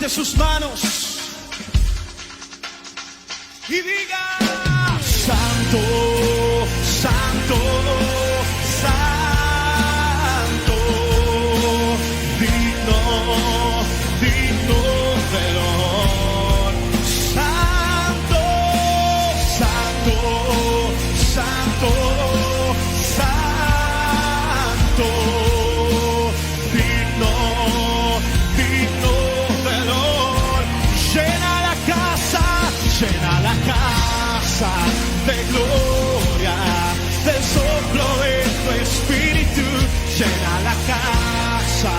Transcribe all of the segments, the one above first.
levante sus manos y diga: Santo, Santo, Santo, digno, digno del honor. Santo, Santo, Santo, Santo, digno, digno del honor. Llena la casa de gloria, del soplo de tu espíritu. Llena la casa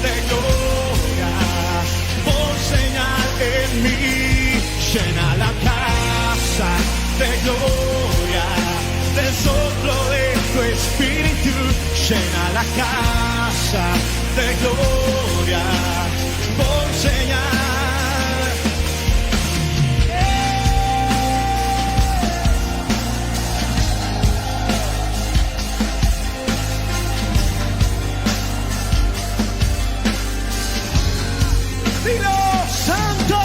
de gloria, pon señal en mí. Llena la casa de gloria, del soplo de tu espíritu. Llena la casa de gloria, pon señal. Dilo: Santo,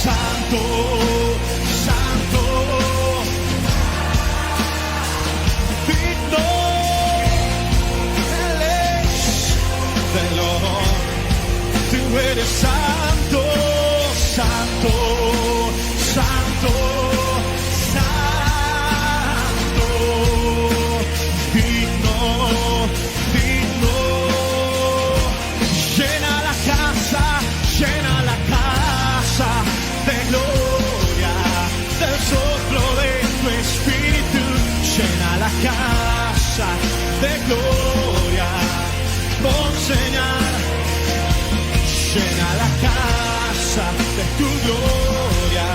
Santo, Santo, digno, Él es del honor. Tú eres santo, santo, santo, santo, digno, digno. Llena la casa de gloria, del soplo de tu espíritu. Llena la casa de gloria, pon señal. Llena la casa de tu gloria,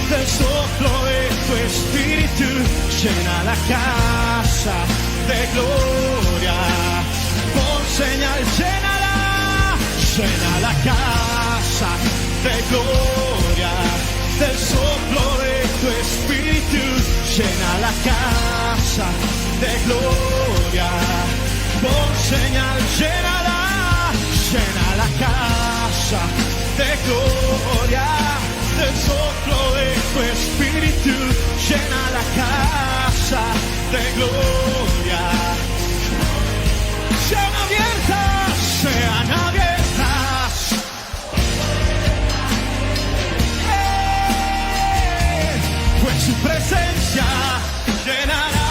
del soplo de tu espíritu. Llena la casa de gloria, pon señal. Llénala, llena la casa de gloria, del soplo de tu espíritu. Llena la casa de gloria, pon señal. Llénala, llena la casa de gloria, del soplo de tu espíritu. Llena la casa de gloria. Sean abiertas, sean abiertas. Pues su presencia llenará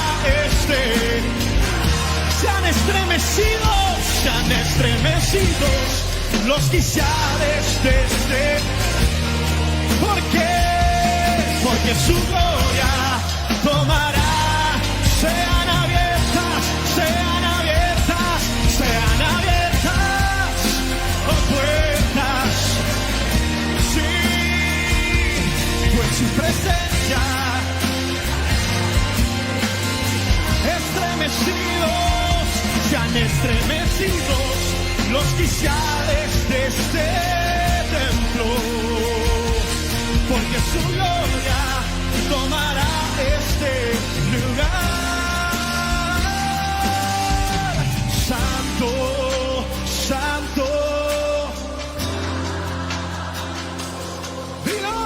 sean estremecidos los quiciales de ¿Por qué? Porque su gloria tomará. Sean abiertas, sean abiertas, sean abiertas, oh puertas. Sí, pues su presencia. Estremecidos, sean estremecidos los quiciales de este templo, porque su gloria tomará este lugar. Santo, santo, dilo.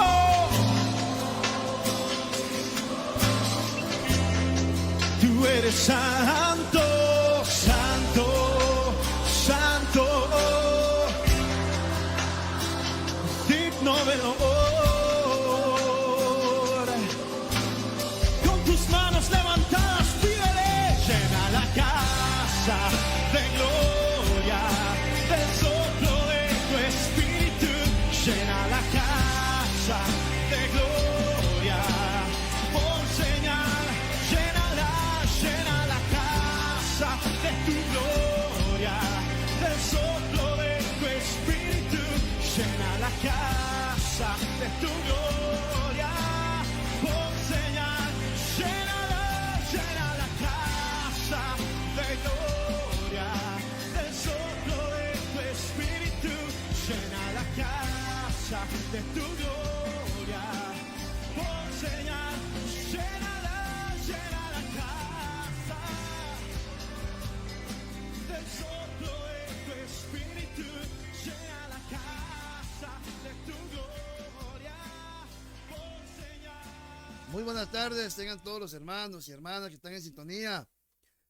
Tú eres santo, santo, santo, digno del honor. Con tus manos levantadas, pídele. Llena la casa de gloria, del soplo de tu espíritu. Llena la casa de gloria, pon señal. Llena la casa de tu gloria, del soplo de tu espíritu. Llena la casa de tu gloria, pon señal. Llena la casa de gloria, del soplo de tu espíritu. Llena la casa de tu gloria, pon señal. Llena la casa del soplo de tu espíritu. Llena la casa. Muy buenas tardes, tengan todos los hermanos y hermanas que están en sintonía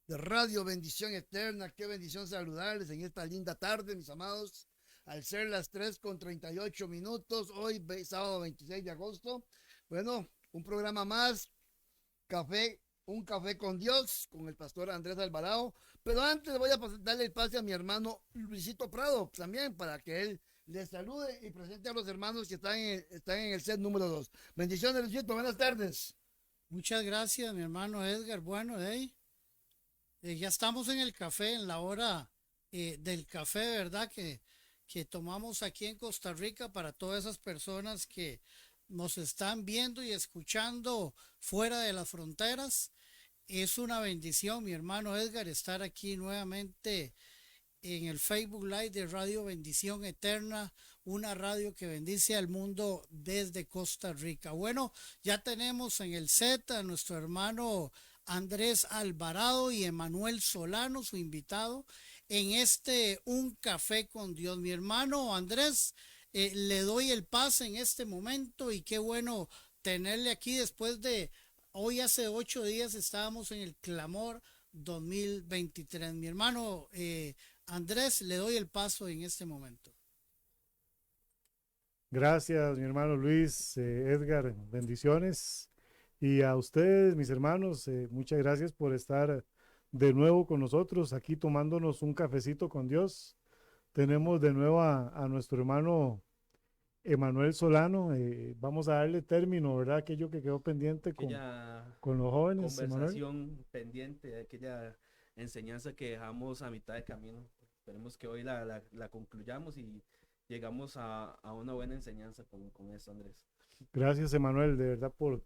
de Radio Bendición Eterna. Qué bendición saludarles en esta linda tarde, mis amados. Al ser las 3:38, hoy sábado 26 de agosto. Bueno, un programa más, café, un café con Dios, con el pastor Andrés Alvarado. Pero antes voy a darle el pase a mi hermano Luisito Prado también para que él les salude y presente a los hermanos que están en el set número 2. Bendiciones, Luisito, buenas tardes. Muchas gracias, mi hermano Edgar. Bueno, ya estamos en el café, en la hora del café, ¿verdad? Que tomamos aquí en Costa Rica para todas esas personas que nos están viendo y escuchando fuera de las fronteras. Es una bendición, mi hermano Edgar, estar aquí nuevamente en el Facebook Live de Radio Bendición Eterna, una radio que bendice al mundo desde Costa Rica. Bueno, ya tenemos en el set a nuestro hermano Andrés Alvarado y Emanuel Solano, su invitado, en este Un Café con Dios. Mi hermano Andrés, le doy el pase en este momento y qué bueno tenerle aquí después de hoy hace 8 días estábamos en el clamor 2023. Mi hermano Andrés, le doy el paso en este momento. Gracias, mi hermano Luis, Edgar, bendiciones. Y a ustedes, mis hermanos, muchas gracias por estar de nuevo con nosotros, aquí tomándonos un cafecito con Dios. Tenemos de nuevo a nuestro hermano Emanuel Solano. Vamos a darle término, ¿verdad? Aquello que quedó pendiente Aquella con los jóvenes, Emanuel. conversación pendiente, aquella enseñanza que dejamos a mitad de camino. Esperemos que hoy la concluyamos y llegamos a una buena enseñanza con eso, Andrés. Gracias, Emanuel, de verdad, por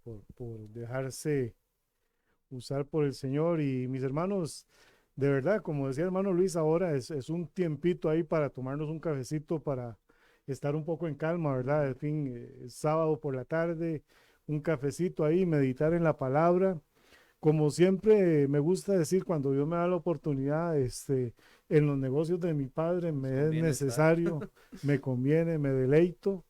dejarse usar por el Señor. Y mis hermanos, de verdad, como decía hermano Luis, ahora es un tiempito ahí para tomarnos un cafecito, para estar un poco en calma, ¿verdad? En fin, sábado por la tarde, un cafecito ahí, meditar en la palabra. Como siempre me gusta decir, cuando Dios me da la oportunidad, en los negocios de mi padre Nos me es conviene estar. necesario, me conviene, me deleito,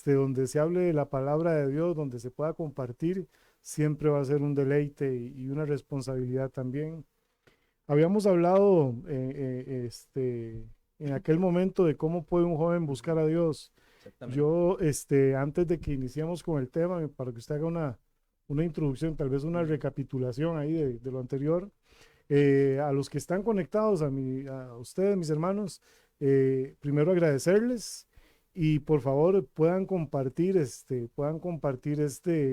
donde se hable de la palabra de Dios, donde se pueda compartir, siempre va a ser un deleite y una responsabilidad también. Habíamos hablado en aquel momento de cómo puede un joven buscar a Dios. Exactamente. Yo, antes de que iniciemos con el tema, para que usted haga una introducción, tal vez una recapitulación ahí de lo anterior, a los que están conectados, a ustedes, mis hermanos, primero agradecerles y por favor puedan compartir este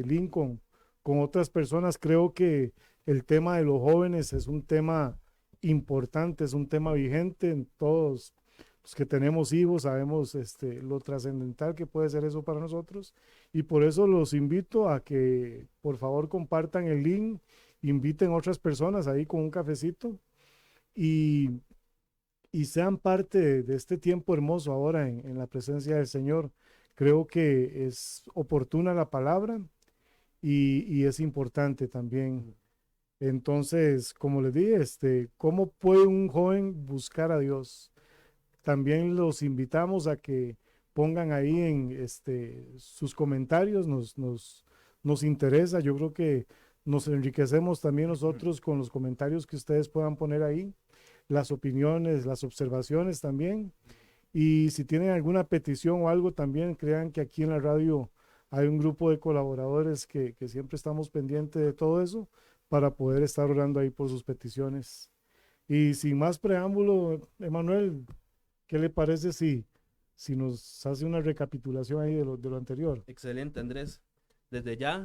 link con otras personas. Creo que el tema de los jóvenes es un tema importante, es un tema vigente en todos los que tenemos hijos, sabemos lo trascendental que puede ser eso para nosotros y por eso los invito a que por favor compartan el link, inviten otras personas ahí con un cafecito y, y sean parte de este tiempo hermoso ahora en la presencia del Señor. Creo que es oportuna la palabra y es importante también. Entonces, como les dije, ¿cómo puede un joven buscar a Dios? También los invitamos a que pongan ahí en sus comentarios, nos interesa, yo creo que nos enriquecemos también nosotros con los comentarios que ustedes puedan poner ahí, las opiniones, las observaciones también. Y si tienen alguna petición o algo también, crean que aquí en la radio hay un grupo de colaboradores que siempre estamos pendientes de todo eso para poder estar orando ahí por sus peticiones. Y sin más preámbulo, Emanuel, ¿qué le parece si nos hace una recapitulación ahí de lo anterior? Excelente, Andrés. Desde ya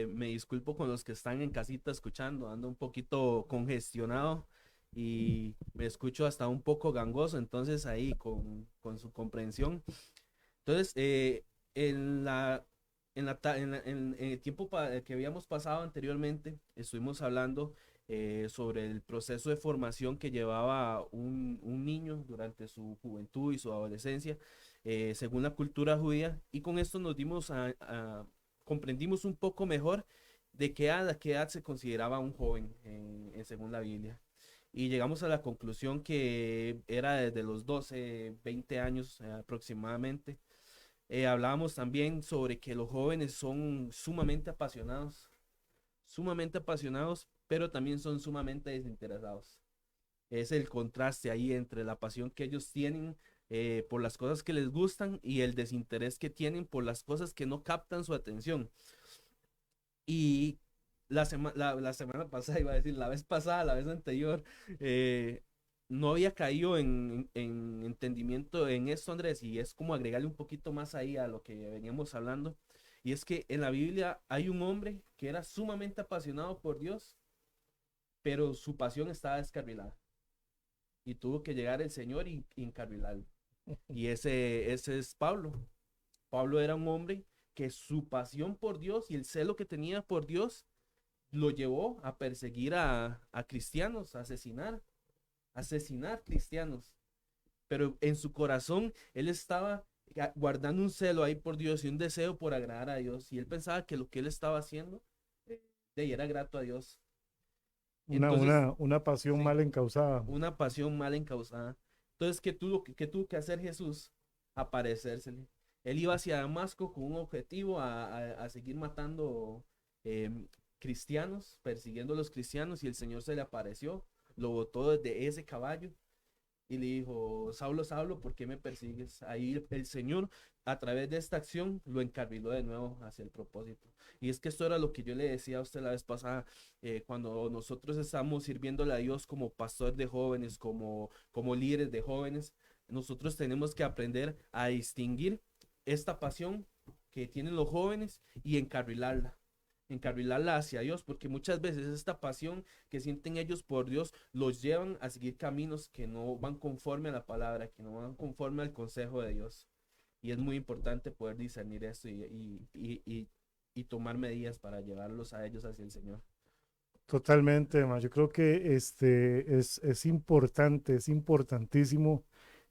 me disculpo con los que están en casita escuchando, ando un poquito congestionado y me escucho hasta un poco gangoso, entonces ahí con su comprensión. Entonces, en la, en el tiempo que habíamos pasado anteriormente, estuvimos hablando sobre el proceso de formación que llevaba un niño durante su juventud y su adolescencia, según la cultura judía, y con esto nos comprendimos un poco mejor a qué edad se consideraba un joven según la Biblia. Y llegamos a la conclusión que era desde los 12 20 años aproximadamente. Hablábamos también sobre que los jóvenes son sumamente apasionados, sumamente apasionados, pero también son sumamente desinteresados. Es el contraste ahí entre la pasión que ellos tienen por las cosas que les gustan y el desinterés que tienen por las cosas que no captan su atención. Y la semana pasada, iba a decir, la vez pasada, la vez anterior, eh, no había caído en entendimiento en esto, Andrés, y es como agregarle un poquito más ahí a lo que veníamos hablando. Y es que en la Biblia hay un hombre que era sumamente apasionado por Dios, pero su pasión estaba descarrilada. Y tuvo que llegar el Señor y encarrilarlo. Y ese es Pablo. Pablo era un hombre que su pasión por Dios y el celo que tenía por Dios lo llevó a perseguir a cristianos, a asesinar cristianos. Pero en su corazón él estaba guardando un celo ahí por Dios y un deseo por agradar a Dios. Y él pensaba que lo que él estaba haciendo era grato a Dios. Entonces, Una pasión sí, mal encausada. una pasión mal encausada. Entonces, ¿qué tuvo que hacer Jesús? Aparecérsele. Él iba hacia Damasco con un objetivo a seguir matando cristianos, persiguiendo a los cristianos, y el Señor se le apareció, lo botó desde ese caballo y le dijo: Saulo, Saulo, ¿por qué me persigues? Ahí el Señor, a través de esta acción, lo encarriló de nuevo hacia el propósito. Y es que esto era lo que yo le decía a usted la vez pasada, cuando nosotros estamos sirviéndole a Dios como pastor de jóvenes, como líderes de jóvenes, nosotros tenemos que aprender a distinguir esta pasión que tienen los jóvenes y encarrilarla hacia Dios, porque muchas veces esta pasión que sienten ellos por Dios los llevan a seguir caminos que no van conforme a la palabra, que no van conforme al consejo de Dios. Y es muy importante poder discernir esto y tomar medidas para llevarlos a ellos hacia el Señor. Totalmente, además. Yo creo que es importante, es importantísimo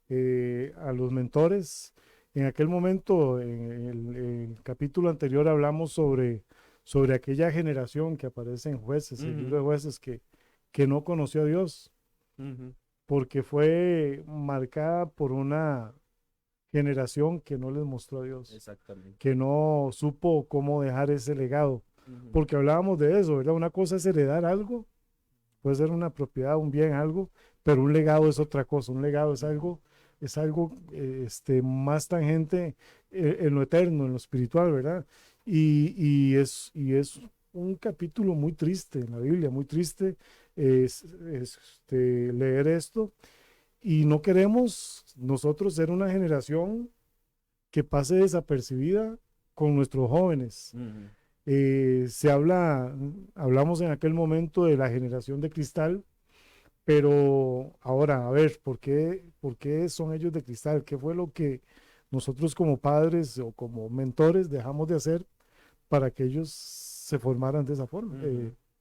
a los mentores. En aquel momento, en el capítulo anterior, hablamos sobre aquella generación que aparece en Jueces, el libro de Jueces, que no conoció a Dios, porque fue marcada por una generación que no les mostró a Dios, Exactamente. que no supo cómo dejar ese legado. Porque hablábamos de eso, ¿verdad? Una cosa es heredar algo, puede ser una propiedad, un bien, algo, pero un legado es otra cosa. Un legado es algo más tangente en lo eterno, en lo espiritual, ¿verdad? Y es un capítulo muy triste en la Biblia, muy triste leer esto. Y no queremos nosotros ser una generación que pase desapercibida con nuestros jóvenes. Hablamos en aquel momento de la generación de cristal, pero ahora, a ver, por qué son ellos de cristal? ¿Qué fue lo que nosotros como padres o como mentores dejamos de hacer para que ellos se formaran de esa forma?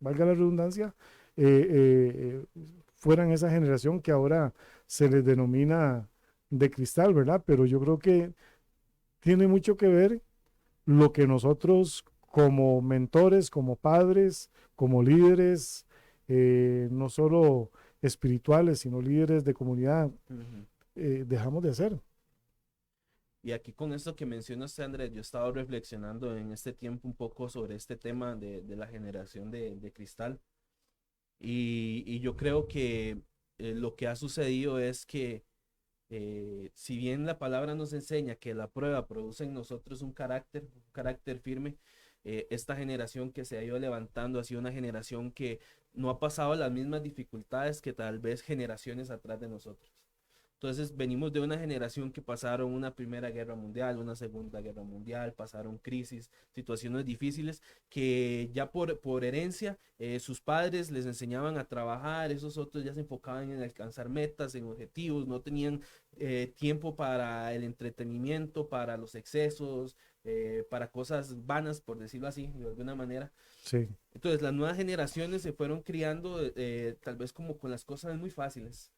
Valga la redundancia, fueran esa generación que ahora se les denomina de cristal, ¿verdad? Pero yo creo que tiene mucho que ver lo que nosotros como mentores, como padres, como líderes, no solo espirituales, sino líderes de comunidad, dejamos de hacer. Y aquí con esto que mencionaste, Andrés, yo he estado reflexionando en este tiempo un poco sobre este tema de la generación de cristal. Y yo creo que lo que ha sucedido es que si bien la palabra nos enseña que la prueba produce en nosotros un carácter firme, esta generación que se ha ido levantando ha sido una generación que no ha pasado las mismas dificultades que tal vez generaciones atrás de nosotros. Entonces venimos de una generación que pasaron una Primera Guerra Mundial, una Segunda Guerra Mundial, pasaron crisis, situaciones difíciles que ya por herencia sus padres les enseñaban a trabajar, esos otros ya se enfocaban en alcanzar metas, en objetivos, no tenían tiempo para el entretenimiento, para los excesos, para cosas vanas, por decirlo así, de alguna manera. Sí. Entonces las nuevas generaciones se fueron criando tal vez como con las cosas muy fáciles,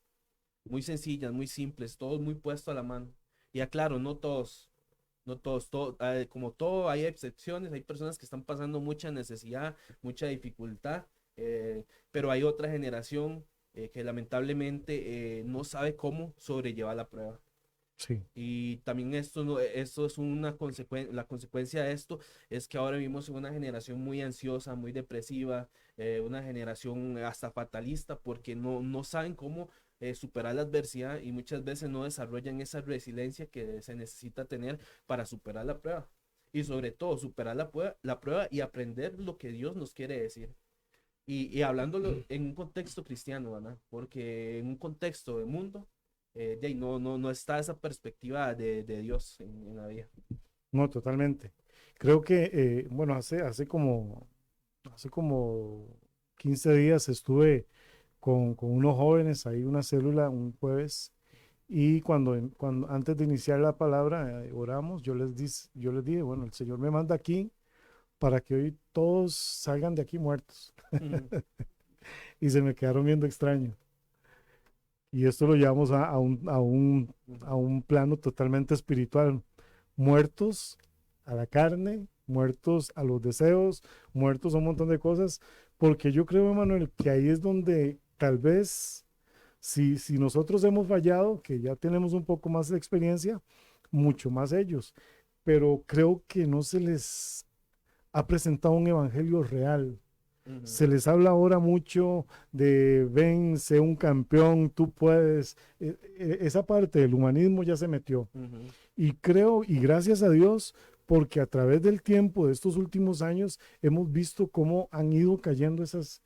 muy sencillas, muy simples, todo muy puesto a la mano. Y aclaro, como todo, hay excepciones, hay personas que están pasando mucha necesidad, mucha dificultad, pero hay otra generación que lamentablemente no sabe cómo sobrellevar la prueba. Sí, Y también esto, esto es una consecuencia, la consecuencia de esto es que ahora vivimos en una generación muy ansiosa, muy depresiva, una generación hasta fatalista porque no saben cómo superar la adversidad y muchas veces no desarrollan esa resiliencia que se necesita tener para superar la prueba. Y sobre todo, superar la prueba y aprender lo que Dios nos quiere decir. Y hablándolo en un contexto cristiano, ¿verdad? Porque en un contexto de mundo, de ahí no está esa perspectiva de Dios en la vida. no, totalmente. Creo que, bueno, hace como 15 días estuve con unos jóvenes ahí, una célula, un jueves, y antes de iniciar la palabra, oramos, yo les dije, bueno, el Señor me manda aquí para que hoy todos salgan de aquí muertos. Ujú, Y se me quedaron viendo extraño. Y esto lo llevamos a un plano totalmente espiritual. Muertos a la carne, muertos a los deseos, muertos a un montón de cosas, porque yo creo, Emanuel, que ahí es donde tal vez, si nosotros hemos fallado, que ya tenemos un poco más de experiencia, mucho más ellos, pero creo que no se les ha presentado un evangelio real. ujú, Se les habla ahora mucho de ven, sé un campeón, tú puedes. Esa parte del humanismo ya se metió. ujú, Y creo, y gracias a Dios, porque a través del tiempo de estos últimos años hemos visto cómo han ido cayendo esas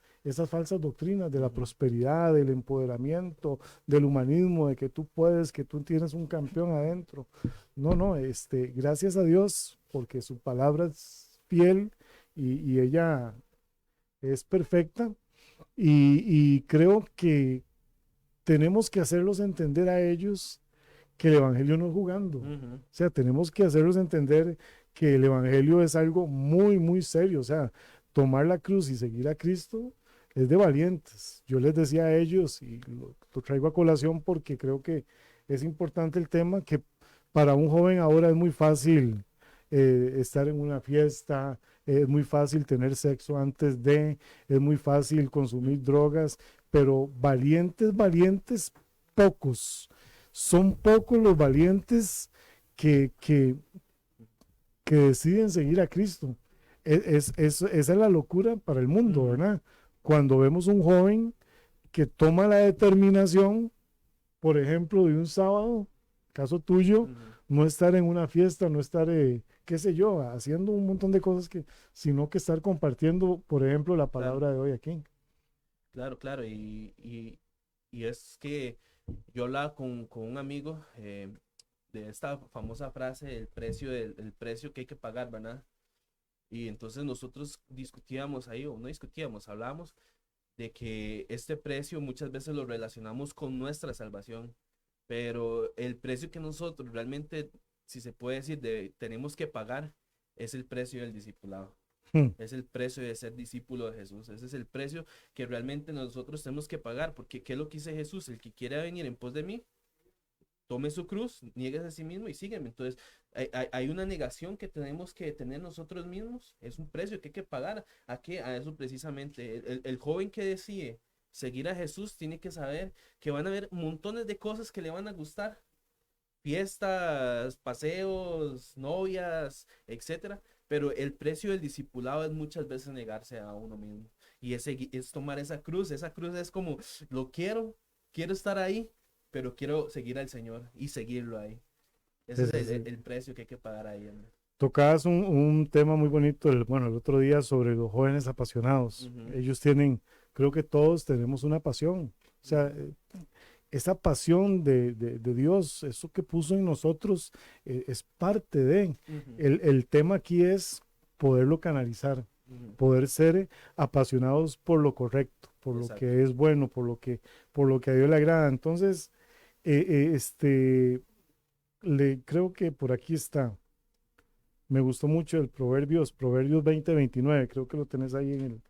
falsas doctrinas de la ujú. prosperidad, del empoderamiento, del humanismo, de que tú puedes, que tú tienes un campeón adentro. No, no, gracias a Dios, porque su palabra es fiel y ella es perfecta y creo que tenemos que hacerlos entender a ellos que el Evangelio no es jugando. O Ujú, sea, tenemos que hacerlos entender que el Evangelio es algo muy, muy serio. O sea, tomar la cruz y seguir a Cristo es de valientes. Yo les decía a ellos, y lo traigo a colación porque creo que es importante el tema, que para un joven ahora es muy fácil estar en una fiesta, es muy fácil tener sexo antes de, es muy fácil consumir drogas, pero valientes, valientes, pocos. Son pocos los valientes que, que, que deciden seguir a Cristo. Esa es la locura para el mundo, ujú, ¿verdad? Cuando vemos un joven que toma la determinación, por ejemplo, de un sábado, caso tuyo, ujú. no estar en una fiesta, no estar, qué sé yo, haciendo un montón de cosas sino que estar compartiendo, por ejemplo, la Claro, palabra de hoy aquí. claro, claro. Y es que yo hablaba con un amigo de esta famosa frase, el precio que hay que pagar, ¿verdad? Y entonces nosotros discutíamos ahí, o no discutíamos, hablábamos de que este precio muchas veces lo relacionamos con nuestra salvación, pero el precio que nosotros realmente, si se puede decir, tenemos que pagar es el precio del discipulado. Hmm. Es el precio de ser discípulo de Jesús. Ese es el precio que realmente nosotros tenemos que pagar. Porque, ¿qué es lo que dice Jesús? El que quiera venir en pos de mí, tome su cruz, nieguese a sí mismo y sígueme. Entonces, hay una negación que tenemos que tener nosotros mismos. Es un precio que hay que pagar. ¿A qué? A eso precisamente. El joven que decide seguir a Jesús tiene que saber que van a haber montones de cosas que le van a gustar. Fiestas, paseos, novias, etcétera. Pero el precio del discipulado es muchas veces negarse a uno mismo. Y es tomar esa cruz. Esa cruz es como, lo quiero estar ahí, pero quiero seguir al Señor y seguirlo ahí. Ese Sí, es sí, el, sí. el- el precio que hay que pagar ahí, hombre. Tocabas un tema muy bonito, bueno, el otro día sobre los jóvenes apasionados. Ujú, Ellos tienen, creo que todos tenemos una pasión. O sea, ujú, esa pasión de Dios, eso que puso en nosotros, es parte de. ujú, El tema aquí es poderlo canalizar, ujú. poder ser apasionados por lo correcto, por lo Exacto. que es bueno, por lo que a Dios le agrada. Entonces, creo que por aquí está. Me gustó mucho el Proverbios 20:29, creo que lo tenés ahí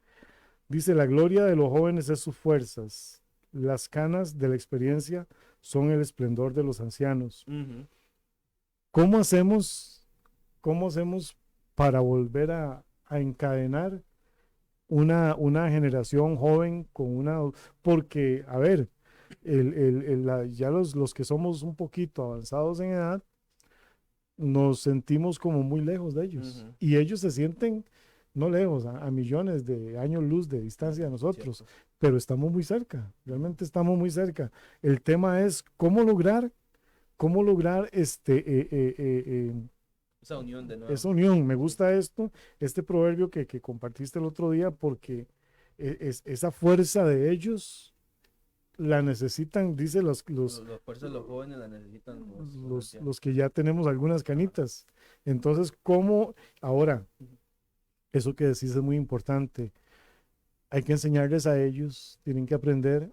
Dice, la gloria de los jóvenes es sus fuerzas, las canas de la experiencia son el esplendor de los ancianos. Ujú, ¿Cómo hacemos, cómo hacemos para volver a encadenar una generación joven con una... Porque, a ver, ya los que somos un poquito avanzados en edad, nos sentimos como muy lejos de ellos. Ujú. Y ellos se sienten no lejos, a millones de años luz de distancia de nosotros, Cierto. pero estamos muy cerca, realmente estamos muy cerca. El tema es cómo lograr Esa unión de nuevo. esa unión. Me gusta este proverbio que compartiste el otro día, porque esa fuerza de ellos la necesitan, dice Los fuerzas de los jóvenes la necesitan. los que ya tenemos algunas canitas. Entonces, ¿cómo ahora? Eso que decís es muy importante. Hay que enseñarles a ellos, tienen que aprender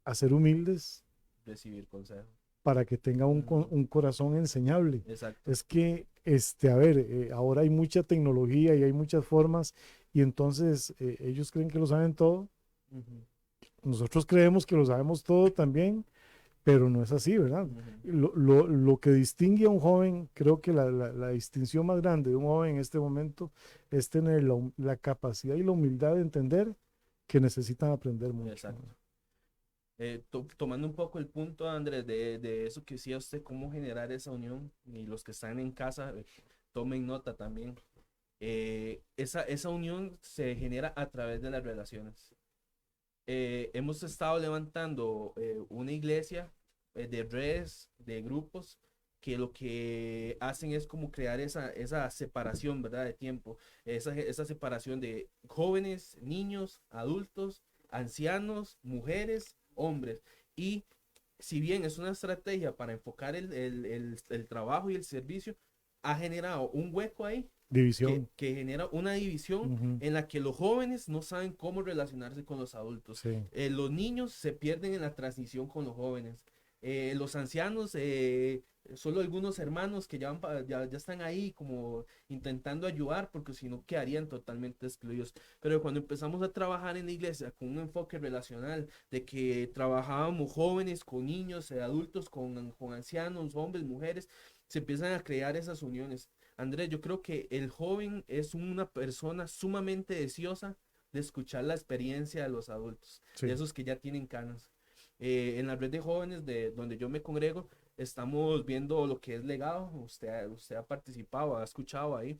a ser humildes Recibir consejo. para que tengan un corazón enseñable. Exacto. Es que, a ver, ahora hay mucha tecnología y hay muchas formas, y entonces ellos creen que lo saben todo. Ujú, Nosotros creemos que lo sabemos todo también, pero no es así, ¿verdad? ujú. Lo que distingue a un joven, creo que la distinción más grande de un joven en este momento es tener la capacidad y la humildad de entender que necesitan aprender mucho. Exacto. Tomando un poco el punto, Andrés, de eso que decía usted, cómo generar esa unión, y los que están en casa, tomen nota también. Esa unión se genera a través de las relaciones. Hemos estado levantando una iglesia de redes, de grupos, que lo que hacen es como crear esa separación, ¿verdad? De tiempo, esa separación de jóvenes, niños, adultos, ancianos, mujeres, hombres. Y si bien es una estrategia para enfocar el trabajo y el servicio, ha generado un hueco ahí División. que genera una división Ujú, en la que los jóvenes no saben cómo relacionarse con los adultos. sí. Los niños se pierden en la transición con los jóvenes. Los ancianos, solo algunos hermanos que ya están ahí como intentando ayudar, porque si no quedarían totalmente excluidos. Pero cuando empezamos a trabajar en la iglesia con un enfoque relacional, de que trabajábamos jóvenes con niños, adultos con ancianos, hombres, mujeres, se empiezan a crear esas uniones. Andrés, yo creo que el joven es una persona sumamente deseosa de escuchar la experiencia de los adultos, de Sí. esos que ya tienen canas. En la red de jóvenes de donde yo me congrego, estamos viendo lo que es legado. Usted ha participado, ha escuchado ahí.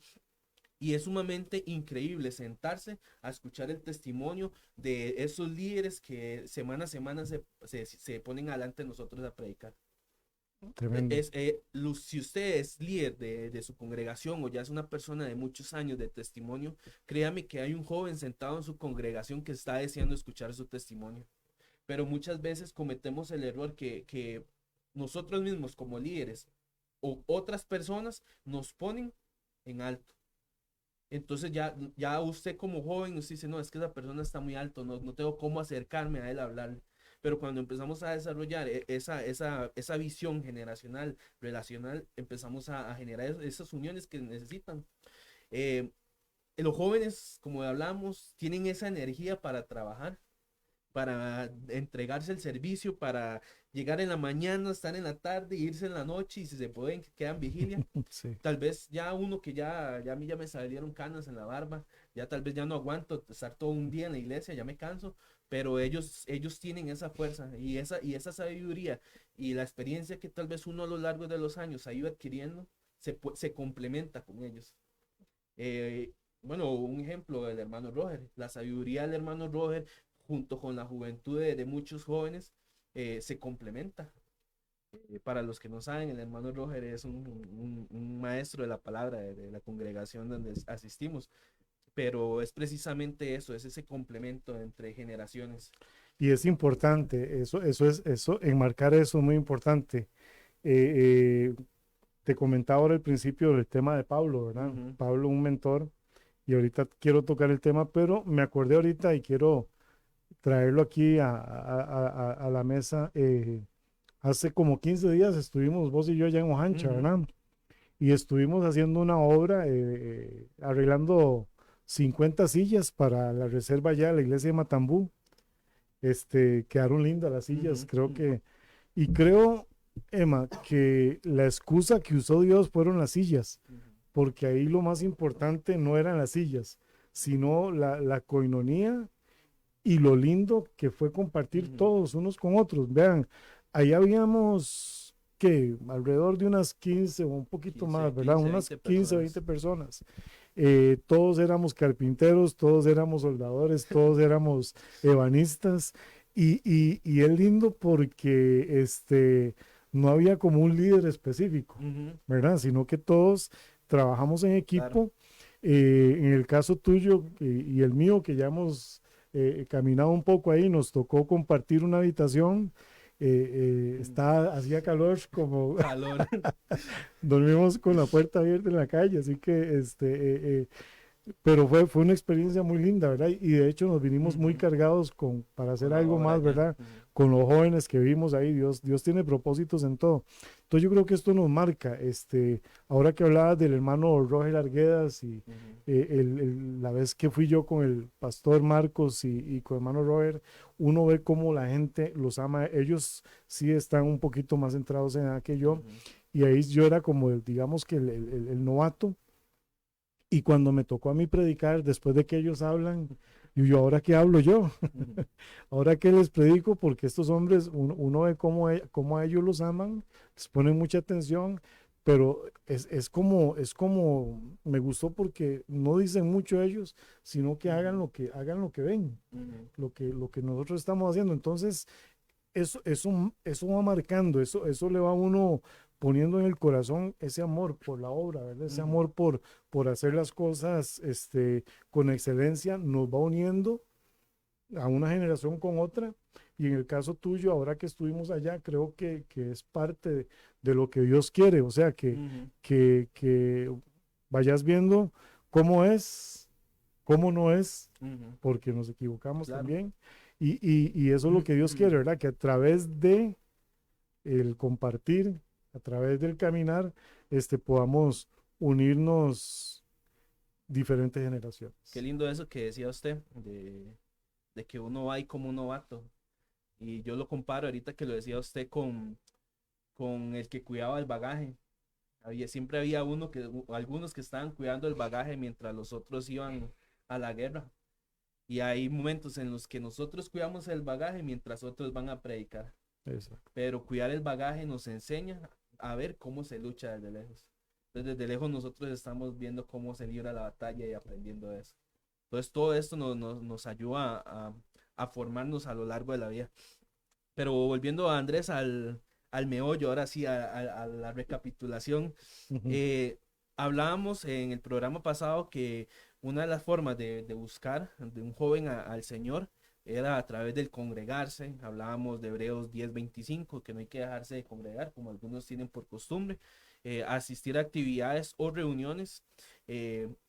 Y es sumamente increíble sentarse a escuchar el testimonio de esos líderes que semana a semana se ponen adelante de nosotros a predicar. Tremendo. Si usted es líder de su congregación o ya es una persona de muchos años de testimonio, créame que hay un joven sentado en su congregación que está deseando escuchar su testimonio. Pero muchas veces cometemos el error que nosotros mismos como líderes o otras personas nos ponen en alto. Entonces ya usted como joven nos dice, no, es que esa persona está muy alto, no tengo cómo acercarme a él a hablarle. Pero cuando empezamos a desarrollar esa visión generacional, relacional, empezamos a generar esas uniones que necesitan. Eh, los jóvenes, como hablamos, tienen esa energía para trabajar, para entregarse el servicio, para llegar en la mañana, estar en la tarde, irse en la noche, y si se pueden, quedan vigilia. Sí. Tal vez ya uno que ya a mí ya me salieron canas en la barba, ya tal vez ya no aguanto estar todo un día en la iglesia, ya me canso, pero ellos tienen esa fuerza y esa sabiduría y la experiencia que tal vez uno a lo largo de los años ha ido adquiriendo, se complementa con ellos. Bueno, un ejemplo, el hermano Roger, la sabiduría del hermano Roger junto con la juventud de muchos jóvenes se complementa. Para los que no saben, el hermano Roger es un maestro de la palabra de la congregación donde asistimos, pero es precisamente eso, es ese complemento entre generaciones. Y es importante, enmarcar eso es muy importante. Eh, Te comentaba ahora al principio del tema de Pablo, ¿verdad? Ujú. Pablo, un mentor, y ahorita quiero tocar el tema, pero me acordé ahorita y quiero traerlo aquí a la mesa. Hace como 15 días estuvimos vos y yo allá en Ojancha, Ujú. ¿verdad? Y estuvimos haciendo una obra, arreglando 50 sillas para la reserva allá de la iglesia de Matambú. Quedaron lindas las sillas, Ujú. creo y creo, Emma, que la excusa que usó Dios fueron las sillas, Ujú. porque ahí lo más importante no eran las sillas, sino la coinonía y lo lindo que fue compartir todos unos con otros. Vean, ahí habíamos que alrededor de unas 15 o un poquito 15, más, ¿verdad? 15, Unas 20 15 o personas. 20 personas. Todos éramos carpinteros, todos éramos soldadores, todos éramos ebanistas y es lindo porque no había como un líder específico, Ujú, ¿verdad? Sino que todos trabajamos en equipo. claro. En el caso tuyo y el mío, que ya hemos caminado un poco ahí, nos tocó compartir una habitación. Hacía calor, como Calor. dormimos con la puerta abierta en la calle, así que pero fue una experiencia muy linda, ¿verdad? Y de hecho nos vinimos muy Ujú, cargados para con hacer la algo obra más, ya. ¿verdad? Ujú, Con los jóvenes que vimos ahí, Dios tiene propósitos en todo. Entonces yo creo que esto nos marca, ahora que hablabas del hermano Roger Arguedas y ujú, la vez que fui yo con el pastor Marcos y con el hermano Roger, uno ve cómo la gente los ama, ellos sí están un poquito más centrados en edad que yo, ujú, y ahí yo era como, digamos que el novato. Y cuando me tocó a mí predicar, después de que ellos hablan, y yo, ¿ahora qué hablo yo? ujú, ¿Ahora qué les predico? Porque estos hombres, uno ve cómo a ellos los aman, les ponen mucha atención, pero es como, me gustó porque no dicen mucho ellos, sino que hagan lo que ven, ujú, lo que nosotros estamos haciendo. Entonces, eso va marcando, eso le va a uno poniendo en el corazón ese amor por la obra, ¿verdad? Ese ujú, amor por hacer las cosas con excelencia, nos va uniendo a una generación con otra. Y en el caso tuyo, ahora que estuvimos allá, creo que es parte de lo que Dios quiere, o sea, ujú, que vayas viendo cómo es, cómo no es, ujú, porque nos equivocamos claro. también. Y eso es lo que Dios quiere, ¿verdad? Que a través de el compartir, a través del caminar, podamos unirnos diferentes Qué generaciones. lindo eso que decía usted, de que uno va ahí como un novato. Y yo lo comparo ahorita que lo decía usted con el que cuidaba el bagaje. Siempre había algunos que estaban cuidando el bagaje mientras los otros iban a la guerra. Y hay momentos en los que nosotros cuidamos el bagaje mientras otros van a predicar. Exacto. Pero cuidar el bagaje nos enseña a ver cómo se lucha desde lejos. Entonces, desde lejos nosotros estamos viendo cómo se libra la batalla y aprendiendo de eso. Entonces, todo esto nos ayuda a formarnos a lo largo de la vida. Pero volviendo a Andrés al meollo, ahora sí, a la recapitulación, Ujú. eh, hablábamos en el programa pasado que una de las formas de buscar de un joven al Señor era a través del congregarse. Hablábamos de Hebreos 10:25, que no hay que dejarse de congregar, como algunos tienen por costumbre, asistir a actividades o reuniones.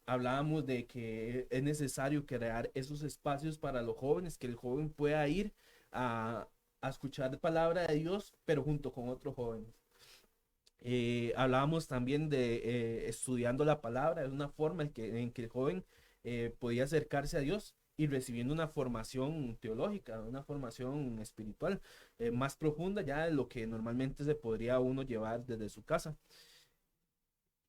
Hablábamos de que es necesario crear esos espacios para los jóvenes, que el joven pueda ir a, a escuchar palabra de Dios, pero junto con otros jóvenes. Hablábamos también de estudiando la palabra, es una forma en que el joven podía acercarse a Dios y recibiendo una formación teológica, una formación espiritual más profunda ya de lo que normalmente se podría uno llevar desde su casa.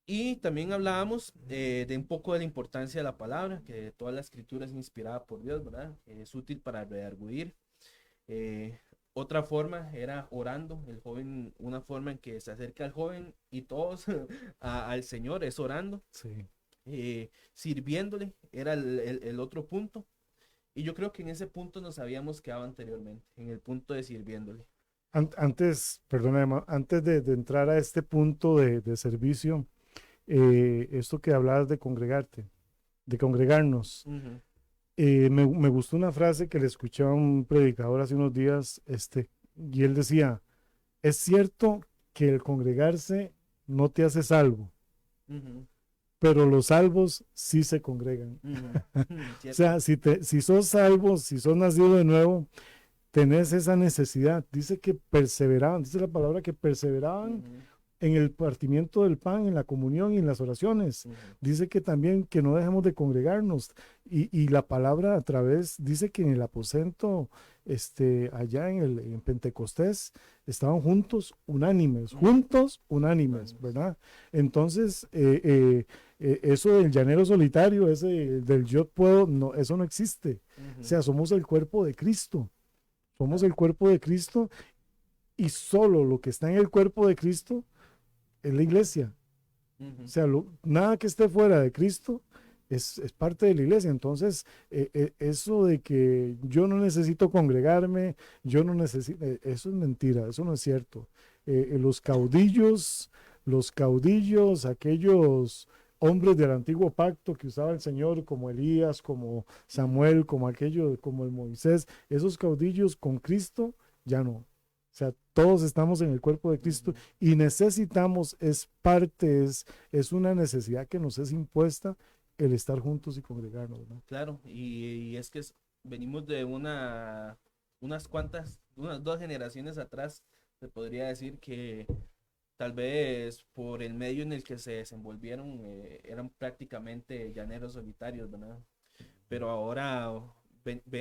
Y también hablábamos de un poco de la importancia de la palabra, que toda la escritura es inspirada por Dios, ¿verdad? Es útil para redarguir. Eh, Otra forma era orando, el joven, una forma en que se acerca al joven y todos al Señor es orando, Sí. sirviéndole, era el otro punto. Y yo creo que en ese punto nos habíamos quedado anteriormente, en el punto de sirviéndole. Antes, perdona, Emma, antes de entrar a este punto de servicio, esto que hablabas de congregarte, de congregarnos, Ujú, me gustó una frase que le escuché a un predicador hace unos días, y él decía, es cierto que el congregarse no te hace salvo, ujú, pero los salvos sí se congregan. ujú, O cierto. sea, si sos salvo, si sos nacido de nuevo, tenés esa necesidad. Dice que perseveraban, dice la palabra que perseveraban Ujú, en el partimiento del pan, en la comunión y en las oraciones. ujú, Dice que también que no dejemos de congregarnos. Y la palabra a través, dice que en el aposento, allá en Pentecostés, estaban juntos, ujú, unánimes, ¿verdad? unánimes. Entonces, eso del llanero solitario, ese del yo puedo, no, eso no existe. O sea, somos el cuerpo de Cristo. Somos el cuerpo de Cristo y solo lo que está en el cuerpo de Cristo es la iglesia. O sea, nada que esté fuera de Cristo es parte de la iglesia. Entonces, eso de que yo no necesito congregarme, yo no necesito, eso es mentira, eso no es cierto. Los caudillos, aquellos hombres del antiguo pacto que usaba el Señor, como Elías, como Samuel, como aquellos, como el Moisés, esos caudillos con Cristo, ya no. O sea, todos estamos en el cuerpo de Cristo y necesitamos, es parte, es una necesidad que nos es impuesta el estar juntos y congregarnos, ¿no? Claro, y es que venimos de unas 2 generaciones atrás, se podría decir que tal vez por el medio en el que se desenvolvieron eran prácticamente llaneros solitarios, ¿verdad? Pero ahora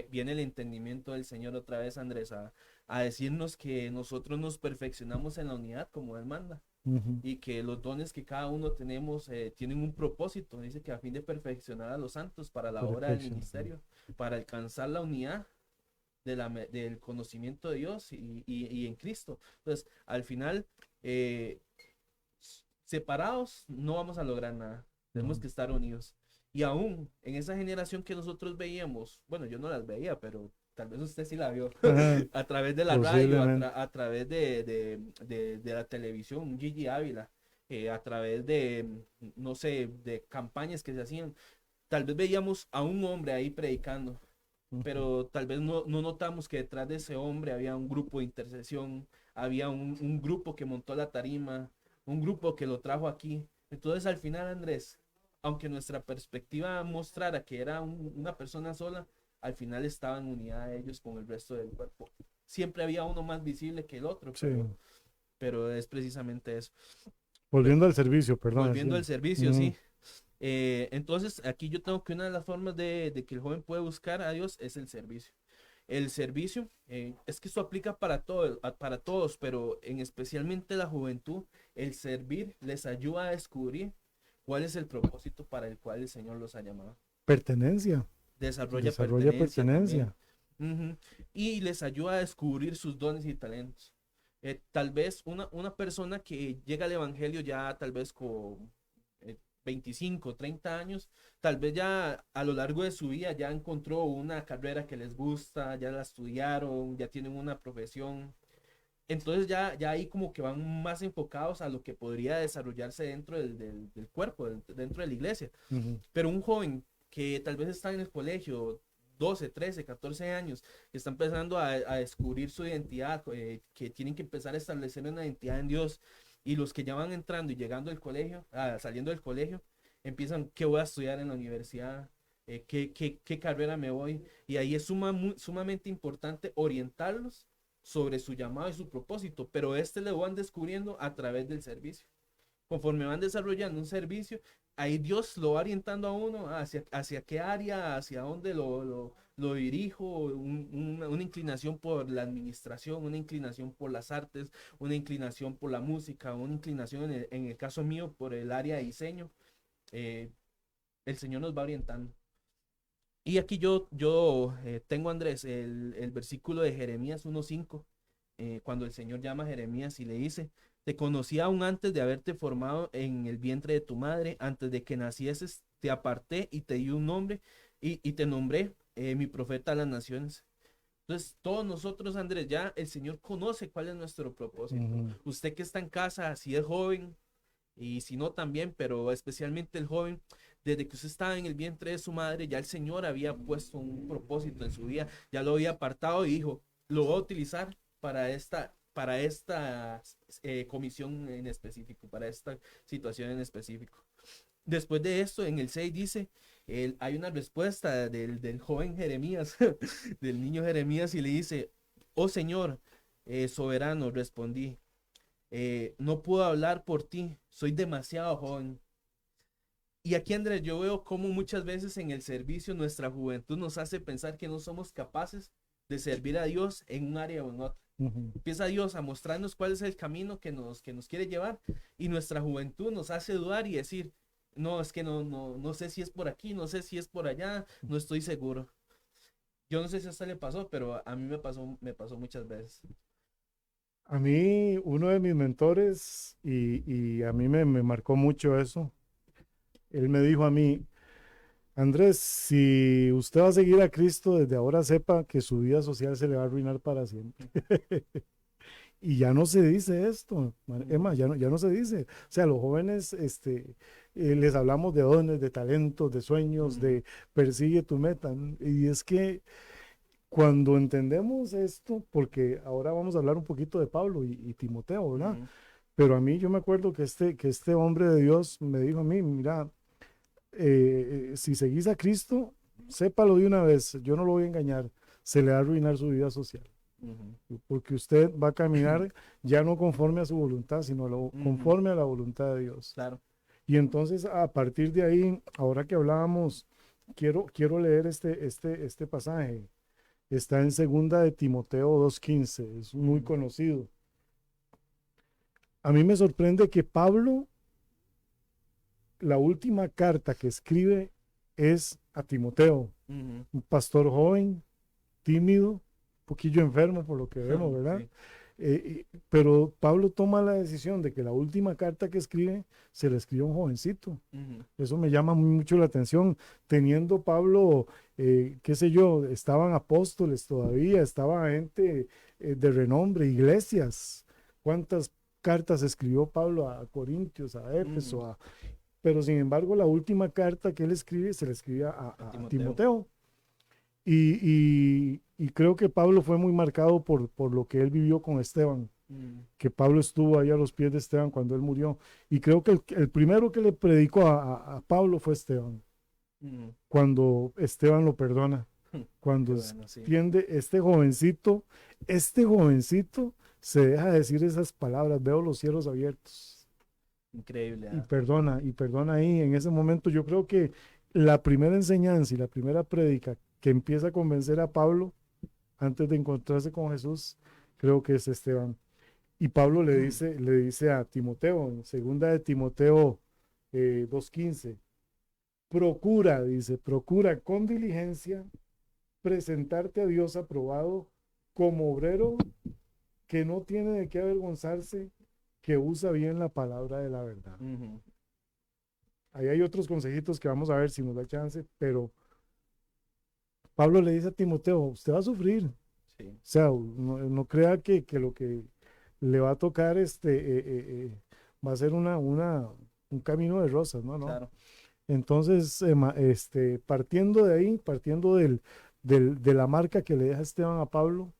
viene el entendimiento del Señor otra vez, Andrés, a decirnos que nosotros nos perfeccionamos en la unidad como Él manda. Y que los dones que cada uno tenemos tienen un propósito. Dice que a fin de perfeccionar a los santos para la obra del ministerio, para alcanzar la unidad del conocimiento de Dios y en Cristo. Entonces, al final, separados no vamos a lograr nada. Tenemos que estar unidos. Y aún en esa generación que nosotros veíamos, bueno, yo no las veía, pero tal vez usted sí la vio a través de la radio, a través de la televisión, Gigi Ávila, a través de, no sé, de campañas que se hacían. Tal vez veíamos a un hombre ahí predicando, pero tal vez no notamos que detrás de ese hombre había un grupo de intercesión, había un grupo que montó la tarima, un grupo que lo trajo aquí. Entonces al final, Andrés, aunque nuestra perspectiva mostrara que era una persona sola, al final estaban en unidad ellos con el resto del cuerpo. Siempre había uno más visible que el otro, pero es precisamente eso. Volviendo al servicio, perdón. Volviendo al servicio, sí. Entonces, aquí yo tengo que una de las formas de que el joven puede buscar a Dios es el servicio. El servicio, es que esto aplica para todos, pero especialmente la juventud, el servir les ayuda a descubrir cuál es el propósito para el cual el Señor los ha llamado. Desarrolla pertenencia. Y les ayuda a descubrir sus dones y talentos. Tal vez una persona que llega al evangelio ya tal vez con 25, 30 años, tal vez ya a lo largo de su vida ya encontró una carrera que les gusta, ya la estudiaron, ya tienen una profesión. Entonces ya ahí como que van más enfocados a lo que podría desarrollarse dentro del cuerpo, dentro de la iglesia. Pero un joven que tal vez está en el colegio, 12, 13, 14 años, que está empezando a descubrir su identidad, que tienen que empezar a establecer una identidad en Dios, y los que ya van entrando y llegando al colegio, saliendo del colegio, empiezan, ¿qué voy a estudiar en la universidad? ¿Qué carrera me voy? Y ahí es sumamente importante orientarlos sobre su llamado y su propósito, pero lo van descubriendo a través del servicio. Conforme van desarrollando un servicio, ahí Dios lo va orientando a uno hacia qué área, hacia dónde lo dirijo, una inclinación por la administración, una inclinación por las artes, una inclinación por la música, una inclinación en el caso mío por el área de diseño. El Señor nos va orientando. Y aquí yo tengo, Andrés, el versículo de Jeremías 1:5, cuando el Señor llama a Jeremías y le dice: te conocí aún antes de haberte formado en el vientre de tu madre, antes de que nacieses, te aparté y te di un nombre y te nombré mi profeta a las naciones. Entonces, todos nosotros, Andrés, ya el Señor conoce cuál es nuestro propósito. Usted que está en casa, si es joven, y si no también, pero especialmente el joven, desde que usted estaba en el vientre de su madre, ya el Señor había puesto un propósito en su vida, ya lo había apartado y dijo: lo voy a utilizar para esta comisión en específico, para esta situación en específico. Después de esto, en el 6 dice, hay una respuesta del joven Jeremías, del niño Jeremías, y le dice: oh Señor, soberano, respondí, no puedo hablar por ti, soy demasiado joven. Y aquí, Andrés, yo veo cómo muchas veces en el servicio nuestra juventud nos hace pensar que no somos capaces de servir a Dios en un área o en otra. Empieza Dios a mostrarnos cuál es el camino que nos quiere llevar, y nuestra juventud nos hace dudar y decir: no, es que no sé si es por aquí, no sé si es por allá, no estoy seguro. Yo no sé si a usted le pasó, pero a mí me pasó muchas veces. A mí, uno de mis mentores, y a mí me marcó mucho eso, él me dijo a mí, Andrés, si usted va a seguir a Cristo, desde ahora sepa que su vida social se le va a arruinar para siempre. Y ya no se dice esto, Emma, ya no se dice. O sea, los jóvenes, les hablamos de dones, de talentos, de sueños, Ujú, de persigue tu meta. Y es que cuando entendemos esto, porque ahora vamos a hablar un poquito de Pablo y Timoteo, ¿verdad? ujú, Pero a mí yo me acuerdo que este hombre de Dios me dijo a mí, mira, si seguís a Cristo, sépalo de una vez, yo no lo voy a engañar, se le va a arruinar su vida social, ujú, porque usted va a caminar ya no conforme a su voluntad, sino ujú, conforme a la voluntad de Dios. claro. Y entonces, a partir de ahí, ahora que hablábamos, quiero leer este pasaje. Está en segunda de Timoteo 2:15, es muy Ujú, conocido. A mí me sorprende que Pablo, la última carta que escribe es a Timoteo, ujú. un pastor joven, tímido, un poquillo enfermo por lo que vemos, ¿verdad? Sí. Pero Pablo toma la decisión de que la última carta que escribe se la escribe a un jovencito. Ujú, Eso me llama mucho la atención. Teniendo Pablo, qué sé yo, estaban apóstoles todavía, estaba gente de renombre, iglesias. ¿Cuántas cartas escribió Pablo a Corintios, a ujú. Éfeso? Pero sin embargo, la última carta que él escribe se la escribía A a Timoteo. Timoteo. Y creo que Pablo fue muy marcado por lo que él vivió con Esteban, Ujú, que Pablo estuvo ahí a los pies de Esteban cuando él murió. Y creo que el primero que le predicó a Pablo fue Esteban, ujú. cuando Esteban lo perdona, Qué cuando bueno, sí. entiende este jovencito se deja decir esas palabras, veo los cielos abiertos Increíble. y perdona ahí. En ese momento yo creo que la primera enseñanza y la primera prédica que empieza a convencer a Pablo antes de encontrarse con Jesús, creo que es Esteban. Y Pablo le dice a Timoteo, en segunda de Timoteo 2:15, procura con diligencia presentarte a Dios aprobado como obrero que no tiene de qué avergonzarse, que usa bien la palabra de la verdad. Ujú, Ahí hay otros consejitos que vamos a ver si nos da chance, pero Pablo le dice a Timoteo, usted va a sufrir. O sí, sea, no crea que lo que le va a tocar va a ser un camino de rosas, no, no. claro. Entonces, partiendo de ahí, partiendo de la marca que le deja Esteban a Pablo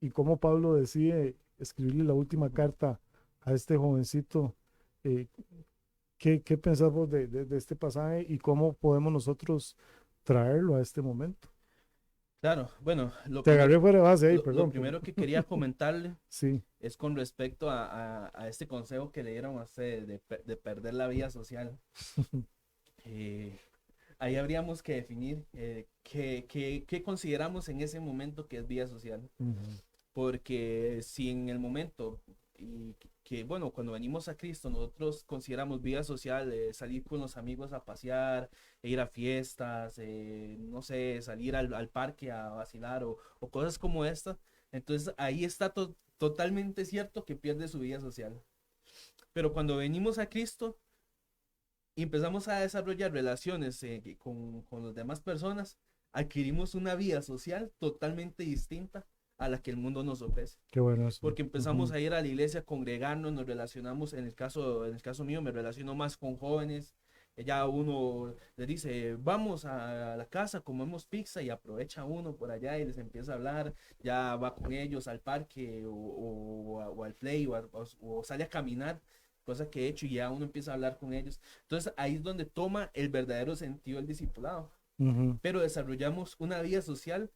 y cómo Pablo decide escribirle la última Ujú. carta a este jovencito, eh, ¿qué pensamos de este pasaje y cómo podemos nosotros traerlo a este momento? Claro, bueno, lo Te primero, agarré fuera de base ahí, lo perdón, pero primero que quería comentarle sí. es con respecto a este consejo que le dieron a usted de perder la vida social. Eh, Ahí habríamos que definir qué consideramos en ese momento que es vida social. Ujú, Porque si en el momento, y bueno, cuando venimos a Cristo, nosotros consideramos vida social, salir con los amigos a pasear, ir a fiestas, no sé, salir al parque a vacilar o cosas como esta, entonces ahí está totalmente cierto que pierde su vida social. Pero cuando venimos a Cristo y empezamos a desarrollar relaciones con las demás personas, adquirimos una vida social totalmente distinta a la que el mundo nos ofrece. qué bueno eso. Porque empezamos Ujú, a ir a la iglesia, a congregarnos, nos relacionamos, en el caso mío, me relaciono más con jóvenes. Ya uno les dice, vamos a la casa, comemos pizza y aprovecha uno por allá y les empieza a hablar, ya va con ellos al parque o al play o sale a caminar, cosa que he hecho y ya uno empieza a hablar con ellos. Entonces ahí es donde toma el verdadero sentido el discipulado, ujú, pero desarrollamos una vida social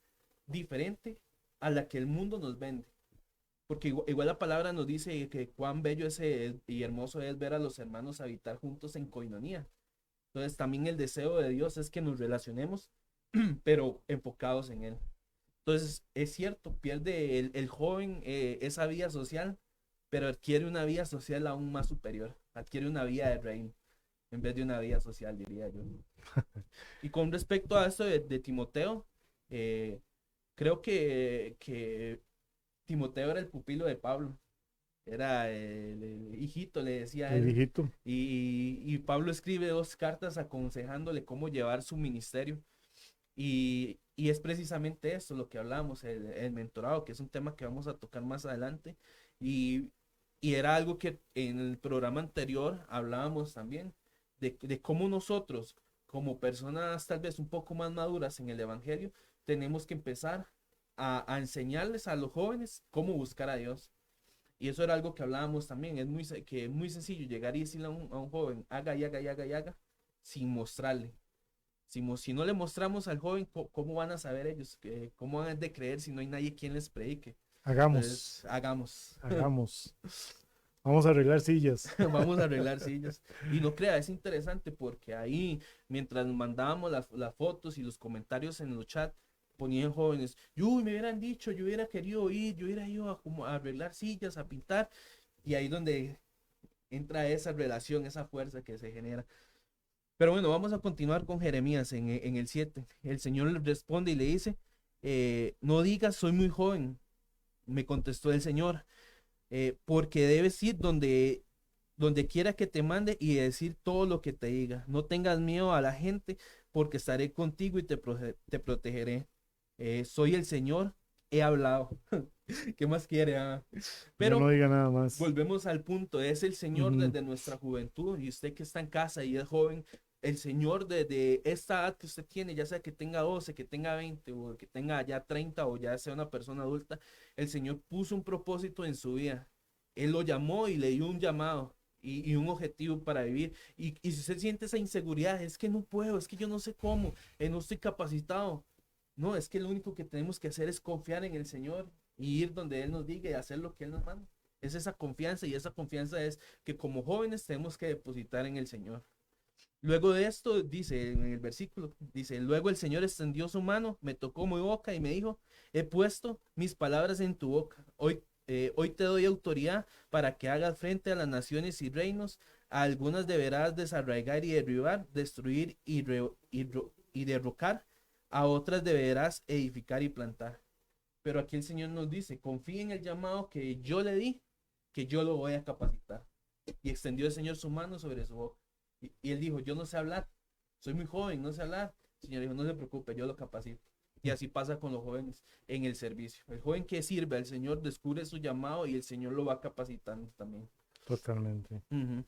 diferente a la que el mundo nos vende. Porque igual la palabra nos dice que cuán bello y hermoso es ver a los hermanos habitar juntos en coinonía. Entonces también el deseo de Dios es que nos relacionemos, pero enfocados en Él. Entonces es cierto, pierde el joven esa vida social, pero adquiere una vida social aún más superior, adquiere una vida de reino. en vez de una vida social, diría yo. Y con respecto a esto de Timoteo, creo que Timoteo era el pupilo de Pablo, era el hijito, le decía a El él. hijito. Y Pablo escribe 2 cartas aconsejándole cómo llevar su ministerio. Y es precisamente esto lo que hablamos, el mentorado, que es un tema que vamos a tocar más adelante. Y, y era algo que en el programa anterior hablábamos también, de cómo nosotros, como personas tal vez un poco más maduras en el Evangelio, tenemos que empezar a enseñarles a los jóvenes cómo buscar a Dios. Y eso era algo que hablábamos también, que es muy sencillo llegar y decirle a un joven, haga y haga y haga y haga, sin mostrarle. Si no le mostramos al joven, ¿cómo van a saber ellos? ¿Cómo van a creer si no hay nadie quien les predique? Hagamos, Entonces, hagamos. hagamos. Vamos a arreglar sillas. Vamos a arreglar sillas. Y no crea, es interesante porque ahí, mientras mandábamos las fotos y los comentarios en los chats, ponían jóvenes, yo me hubieran dicho, yo hubiera querido ir, yo hubiera ido a arreglar sillas, a pintar. Y ahí donde entra esa relación, esa fuerza que se genera. Pero bueno, vamos a continuar con Jeremías en el 7. El Señor le responde y le dice, no digas soy muy joven, me contestó el Señor, porque debes ir donde quiera que te mande y decir todo lo que te diga. No tengas miedo a la gente, porque estaré contigo y te protegeré. Soy el Señor, he hablado. ¿Qué más quiere? Yo Pero no diga nada más. volvemos al punto, es el Señor Ujú. desde nuestra juventud, y usted que está en casa y es joven, el Señor desde esta edad que usted tiene, ya sea que tenga 12, que tenga 20 o que tenga ya 30 o ya sea una persona adulta, el Señor puso un propósito en su vida. Él lo llamó y le dio un llamado y un objetivo para vivir. Y si usted siente esa inseguridad, es que no puedo, es que yo no sé cómo, no estoy capacitado. No, es que lo único que tenemos que hacer es confiar en el Señor y ir donde Él nos diga y hacer lo que Él nos manda. Es esa confianza, y esa confianza es que como jóvenes tenemos que depositar en el Señor. Luego de esto, dice en el versículo, dice, luego el Señor extendió su mano, me tocó mi boca y me dijo, he puesto mis palabras en tu boca. Hoy te doy autoridad para que hagas frente a las naciones y reinos. A algunas deberás desarraigar y derribar, destruir y derrocar. A otras deberás edificar y plantar. Pero aquí el Señor nos dice, confíe en el llamado que yo le di, que yo lo voy a capacitar. Y extendió el Señor su mano sobre su boca. Y él dijo, yo no sé hablar, soy muy joven, no sé hablar. El Señor dijo, no se preocupe, yo lo capacito. Y así pasa con los jóvenes en el servicio. El joven que sirve al Señor descubre su llamado y el Señor lo va capacitando también. Totalmente. Ujú.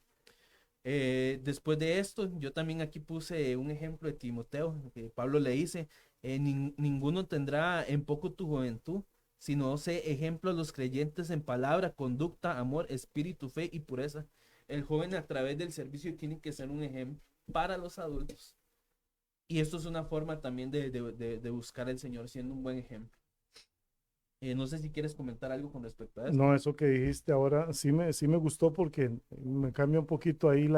Después de esto, yo también aquí puse un ejemplo de Timoteo, que Pablo le dice, ninguno tendrá en poco tu juventud, sino sé ejemplo a los creyentes en palabra, conducta, amor, espíritu, fe y pureza. El joven a través del servicio tiene que ser un ejemplo para los adultos. Y esto es una forma también de buscar al Señor siendo un buen ejemplo. No sé si quieres comentar algo con respecto a esto. No, eso que dijiste ahora sí me gustó porque me cambia un poquito ahí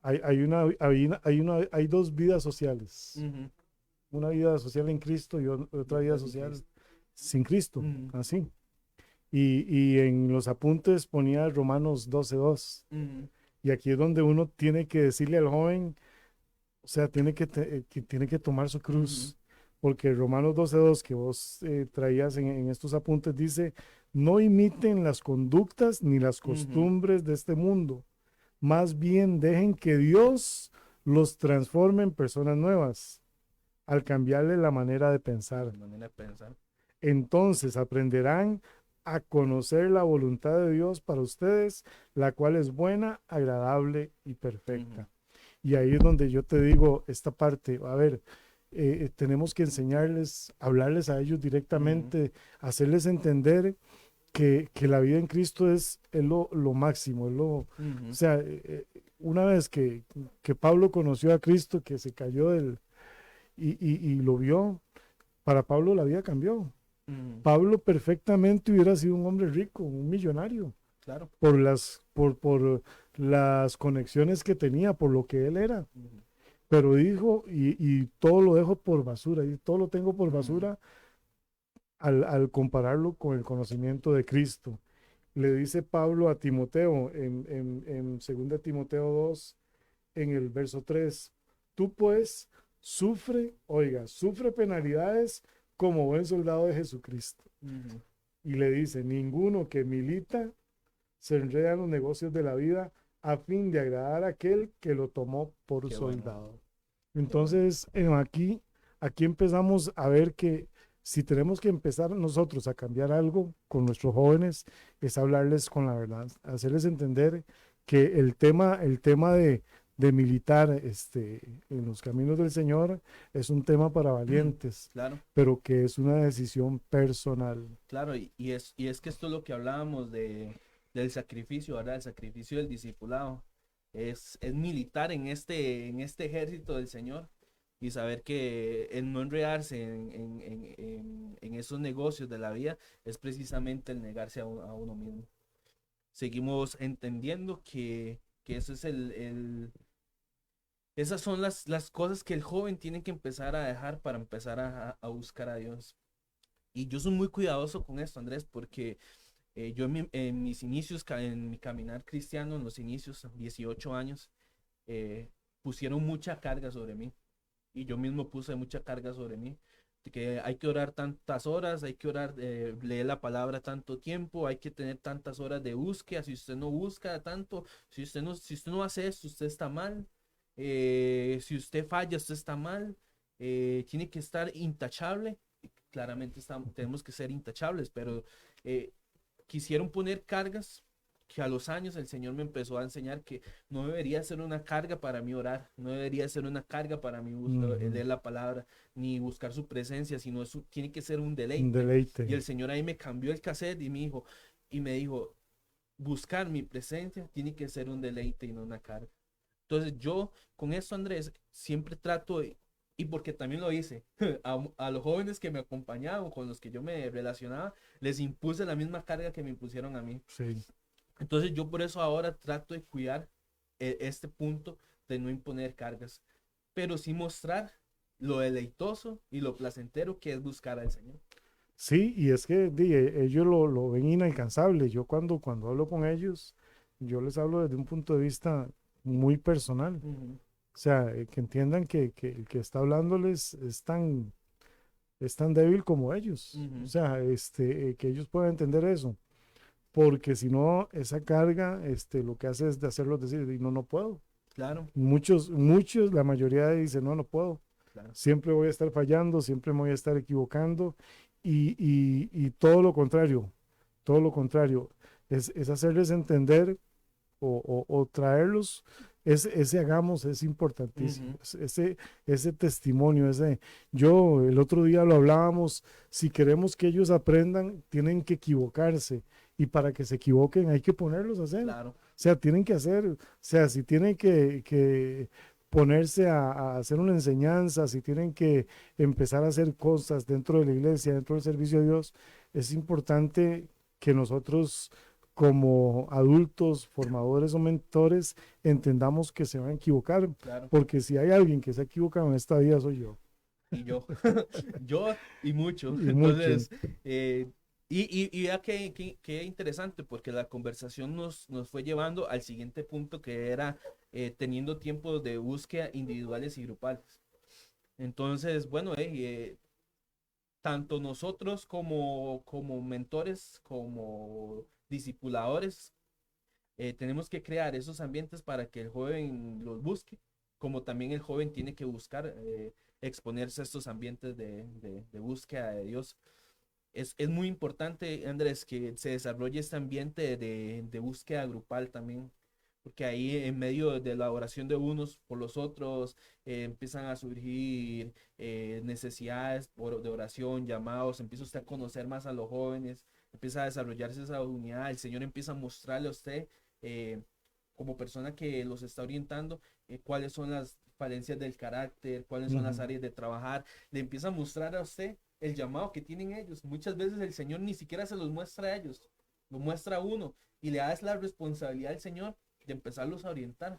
hay dos vidas sociales. Ujú, Una vida social en Cristo y otra vida sin social Cristo. sin Cristo, Ujú, así. Y en los apuntes ponía Romanos 12:2. ujú, Y aquí es donde uno tiene que decirle al joven, o sea, tiene que tomar su ujú, cruz. Porque Romanos 12:2 que vos traías en estos apuntes dice, no imiten las conductas ni las ujú. costumbres de este mundo. Más bien dejen que Dios los transforme en personas nuevas al cambiarle la manera de pensar. La manera de pensar. Entonces aprenderán a conocer la voluntad de Dios para ustedes, la cual es buena, agradable y perfecta. Ujú, Y ahí es donde yo te digo esta parte, a ver, tenemos que enseñarles, hablarles a ellos ujú, directamente, hacerles entender que la vida en Cristo es lo máximo, o ujú, sea, una vez que Pablo conoció a Cristo, que se cayó y lo vio, para Pablo la vida cambió. ujú. Pablo perfectamente hubiera sido un hombre rico, un millonario, Claro. por las conexiones que tenía, por lo que él era. Ujú, Pero dijo, y todo lo dejo por basura, y todo lo tengo por ujú, basura al compararlo con el conocimiento de Cristo. Le dice Pablo a Timoteo en 2 Timoteo 2, en el verso 3, tú pues sufre penalidades como buen soldado de Jesucristo. Ujú. Y le dice, ninguno que milita se enreda en los negocios de la vida a fin de agradar a aquel que lo tomó por Qué bueno. soldado. Entonces, aquí empezamos a ver que si tenemos que empezar nosotros a cambiar algo con nuestros jóvenes, es hablarles con la verdad, hacerles entender que el tema de militar en los caminos del Señor es un tema para valientes, Claro, pero que es una decisión personal. claro, y es que esto es lo que hablábamos del sacrificio, ¿verdad? El sacrificio del discipulado. Es militar en este ejército del Señor y saber que el no enredarse en esos negocios de la vida es precisamente el negarse a uno mismo. Seguimos entendiendo que eso es esas son las cosas que el joven tiene que empezar a dejar para empezar a buscar a Dios. Y yo soy muy cuidadoso con esto, Andrés, porque yo en mis inicios, en mi caminar cristiano, en los inicios, 18 años, pusieron mucha carga sobre mí. Y yo mismo puse mucha carga sobre mí. De que hay que orar tantas horas, hay que orar, leer la palabra tanto tiempo, hay que tener tantas horas de búsqueda. Si usted no busca tanto, si usted no hace esto, usted está mal. Si usted falla, usted está mal. Tiene que estar intachable. Claramente tenemos que ser intachables, pero quisieron poner cargas que a los años el Señor me empezó a enseñar que no debería ser una carga para mí orar, no debería ser una carga para mí leer la palabra, ni buscar su presencia, sino eso tiene que ser un Un deleite. deleite. Y el Señor ahí me cambió el cassette y me dijo, buscar mi presencia tiene que ser un deleite y no una carga. Entonces yo con esto, Andrés, siempre trato y porque también lo hice, a los jóvenes que me acompañaban, con los que yo me relacionaba, les impuse la misma carga que me impusieron a mí. Sí. Entonces yo por eso ahora trato de cuidar este punto de no imponer cargas, pero sí mostrar lo deleitoso y lo placentero que es buscar al Señor. Sí, y es que ellos lo ven inalcanzable. Yo cuando hablo con ellos, yo les hablo desde un punto de vista muy personal. Ujú, O sea, que entiendan que el que está hablándoles es tan débil como ellos. O ujú, sea, que ellos puedan entender eso. Porque si no, esa carga, lo que hace es de hacerlos decir, "Y no, no puedo". claro, Muchos, la mayoría dicen, no, no puedo. claro. Siempre voy a estar fallando, siempre me voy a estar equivocando. Y todo lo contrario, es hacerles entender o traerlos, ese hagamos es importantísimo, Ujú, ese testimonio, yo el otro día lo hablábamos, si queremos que ellos aprendan, tienen que equivocarse, y para que se equivoquen hay que ponerlos a hacer, o claro, sea, tienen que hacer, o sea, si tienen que ponerse a hacer una enseñanza, si tienen que empezar a hacer cosas dentro de la iglesia, dentro del servicio a Dios, es importante que nosotros como adultos, formadores o mentores, entendamos que se van a equivocar, claro. porque si hay alguien que se ha equivocado en esta vida soy yo, Y yo, yo y mucho. y mucho. Entonces, y vea qué interesante, porque la conversación nos fue llevando al siguiente punto que era teniendo tiempos de búsqueda individuales y grupales. Entonces, bueno, tanto nosotros como mentores, como discipuladores, tenemos que crear esos ambientes para que el joven los busque, como también el joven tiene que buscar exponerse a estos ambientes de búsqueda de Dios. Es muy importante, Andrés, que se desarrolle este ambiente de búsqueda grupal también, porque ahí en medio de la oración de unos por los otros empiezan a surgir necesidades de oración, llamados, empieza usted a conocer más a los jóvenes, empieza a desarrollarse esa unidad, el Señor empieza a mostrarle a usted eh, como persona que los está orientando cuáles son las falencias del carácter, cuáles son las Ujú. áreas de trabajar, le empieza a mostrar a usted el llamado que tienen ellos. Muchas veces el Señor ni siquiera se los muestra a ellos, lo muestra a uno y le da la responsabilidad al Señor de empezarlos a orientar.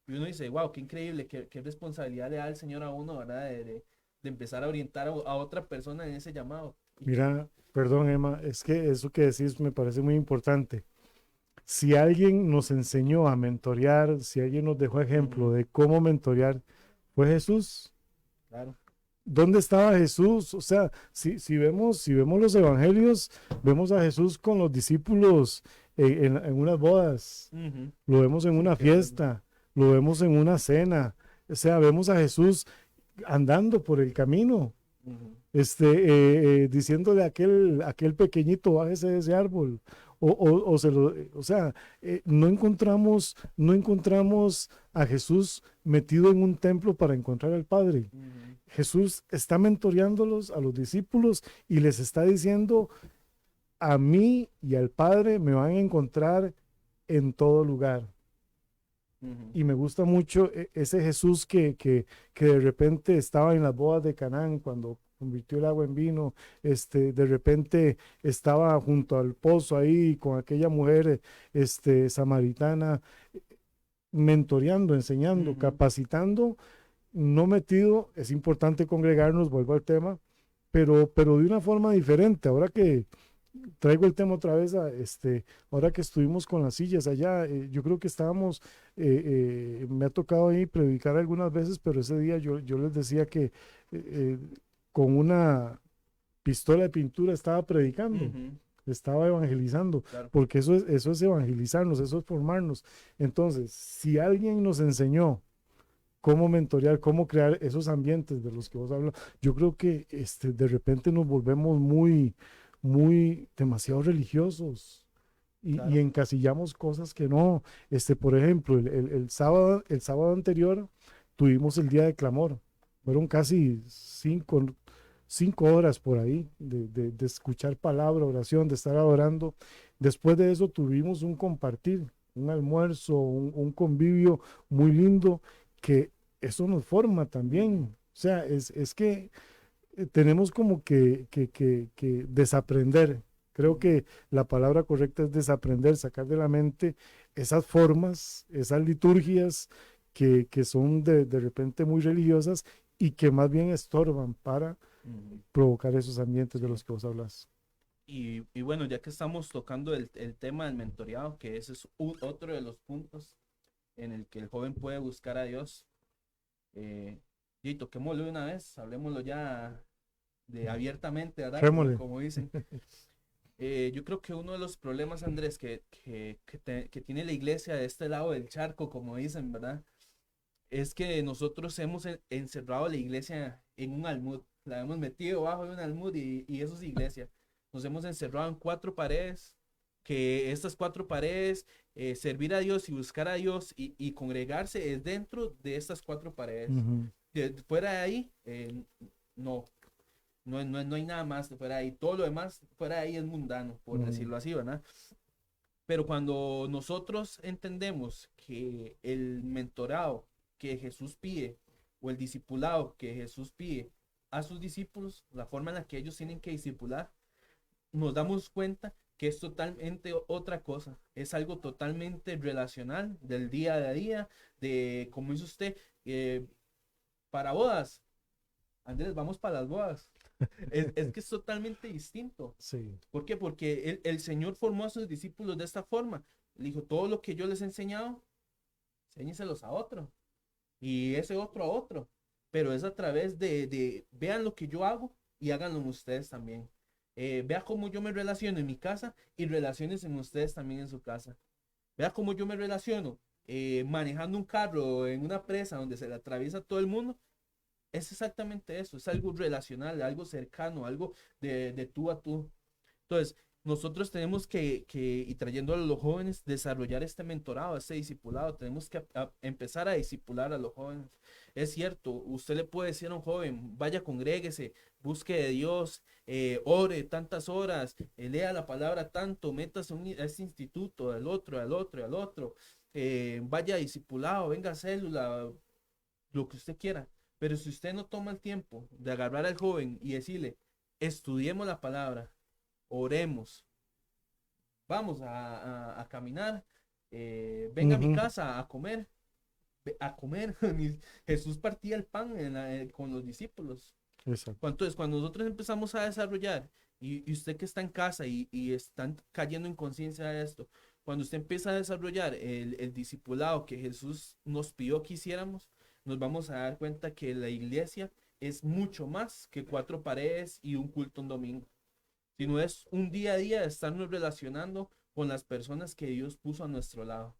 Y uno dice, wow, qué increíble, qué responsabilidad le da el Señor a uno, ¿verdad? De empezar a orientar a otra persona en ese llamado. Mira, perdón Emma, es que eso que decís me parece muy importante. si alguien nos enseñó a mentorear, si alguien nos dejó ejemplo de cómo mentorear, fue Jesús. Claro. ¿Dónde estaba Jesús? O sea, si vemos los evangelios, vemos a Jesús con los discípulos en unas bodas, Ujú. lo vemos en una Qué bueno. fiesta, lo vemos en una cena. O sea, vemos a Jesús andando por el camino, Ujú. diciéndole a aquel pequeñito, bájese de ese árbol. O sea, no encontramos a Jesús metido en un templo para encontrar al Padre. Ujú. Jesús está mentoreándolos a los discípulos y les está diciendo, a mí y al Padre me van a encontrar en todo lugar. Ujú. Y me gusta mucho ese Jesús que de repente estaba en las bodas de Canaán cuando convirtió el agua en vino, de repente estaba junto al pozo ahí con aquella mujer samaritana, mentoreando, enseñando, Ujú. capacitando, no metido, es importante congregarnos, vuelvo al tema, pero de una forma diferente. Ahora que traigo el tema otra vez, ahora que estuvimos con las sillas allá, yo creo que estábamos, me ha tocado ahí predicar algunas veces, pero ese día yo les decía que con una pistola de pintura estaba predicando. Ujú. Estaba evangelizando, Claro. porque eso es evangelizarnos, eso es formarnos. Entonces, si alguien nos enseñó cómo mentorear, cómo crear esos ambientes de los que vos hablas, yo creo que de repente nos volvemos demasiado religiosos y Claro. encasillamos cosas que no. Por ejemplo, el sábado anterior tuvimos el día de clamor. Fueron casi 5 horas por ahí de escuchar palabra, oración, de estar adorando. Después de eso tuvimos un compartir, un almuerzo, un convivio muy lindo, que eso nos forma también. O sea, es que tenemos como que desaprender. Creo que la palabra correcta es desaprender, sacar de la mente esas formas, esas liturgias que son de repente muy religiosas y que más bien estorban para Ujú. provocar esos ambientes de los que vos hablas. Y bueno, ya que estamos tocando el tema del mentoreado, que ese es otro de los puntos en el que el joven puede buscar a Dios, y toquémoslo de una vez, hablemoslo ya abiertamente, ¿verdad? Démosle. Como dicen. Yo creo que uno de los problemas, Andrés, que tiene la iglesia de este lado del charco, como dicen, ¿verdad? Es que nosotros hemos encerrado la iglesia en un almud, la hemos metido bajo de un almud y eso es iglesia. Nos hemos encerrado en 4 paredes, que estas 4 paredes, servir a Dios y buscar a Dios y congregarse es dentro de estas 4 paredes. Ujú. Fuera de ahí, no, no hay nada más de fuera de ahí. Todo lo demás fuera de ahí es mundano, por Ujú. decirlo así, ¿verdad? Pero cuando nosotros entendemos que el mentorado que Jesús pide o el discipulado que Jesús pide a sus discípulos, la forma en la que ellos tienen que discipular, nos damos cuenta que es totalmente otra cosa, es algo totalmente relacional del día a día, de como dice usted, para bodas, Andrés, vamos para las bodas. Es que es totalmente distinto. Sí. ¿Por qué? Porque el Señor formó a sus discípulos de esta forma. Le dijo, todo lo que yo les he enseñado, enséñeselos a otro. Y ese otro a otro. Pero es a través vean lo que yo hago y háganlo ustedes también. Vea cómo yo me relaciono en mi casa y relaciones en ustedes también en su casa. Vea cómo yo me relaciono manejando un carro en una presa donde se le atraviesa todo el mundo. Es exactamente eso, es algo relacional, algo cercano, algo de tú a tú. Entonces, nosotros tenemos y trayendo a los jóvenes, desarrollar este mentorado, este discipulado. Tenemos que empezar a discipular a los jóvenes. Es cierto, usted le puede decir a un joven, vaya, congréguese, busque de Dios, ore tantas horas, lea la palabra tanto, métase a este instituto, al otro, al otro, al otro. Vaya discipulado, venga a célula, lo que usted quiera. Pero si usted no toma el tiempo de agarrar al joven y decirle, estudiemos la palabra, oremos, vamos a caminar, venga a mi Ujú. casa a comer, a comer. Jesús partía el pan con los discípulos. Exacto. Entonces, cuando nosotros empezamos a desarrollar, y usted que está en casa y están cayendo en conciencia de esto, cuando usted empieza a desarrollar el discipulado que Jesús nos pidió que hiciéramos, nos vamos a dar cuenta que la iglesia es mucho más que 4 paredes y un culto un domingo, sino es un día a día de estarnos relacionando con las personas que Dios puso a nuestro lado.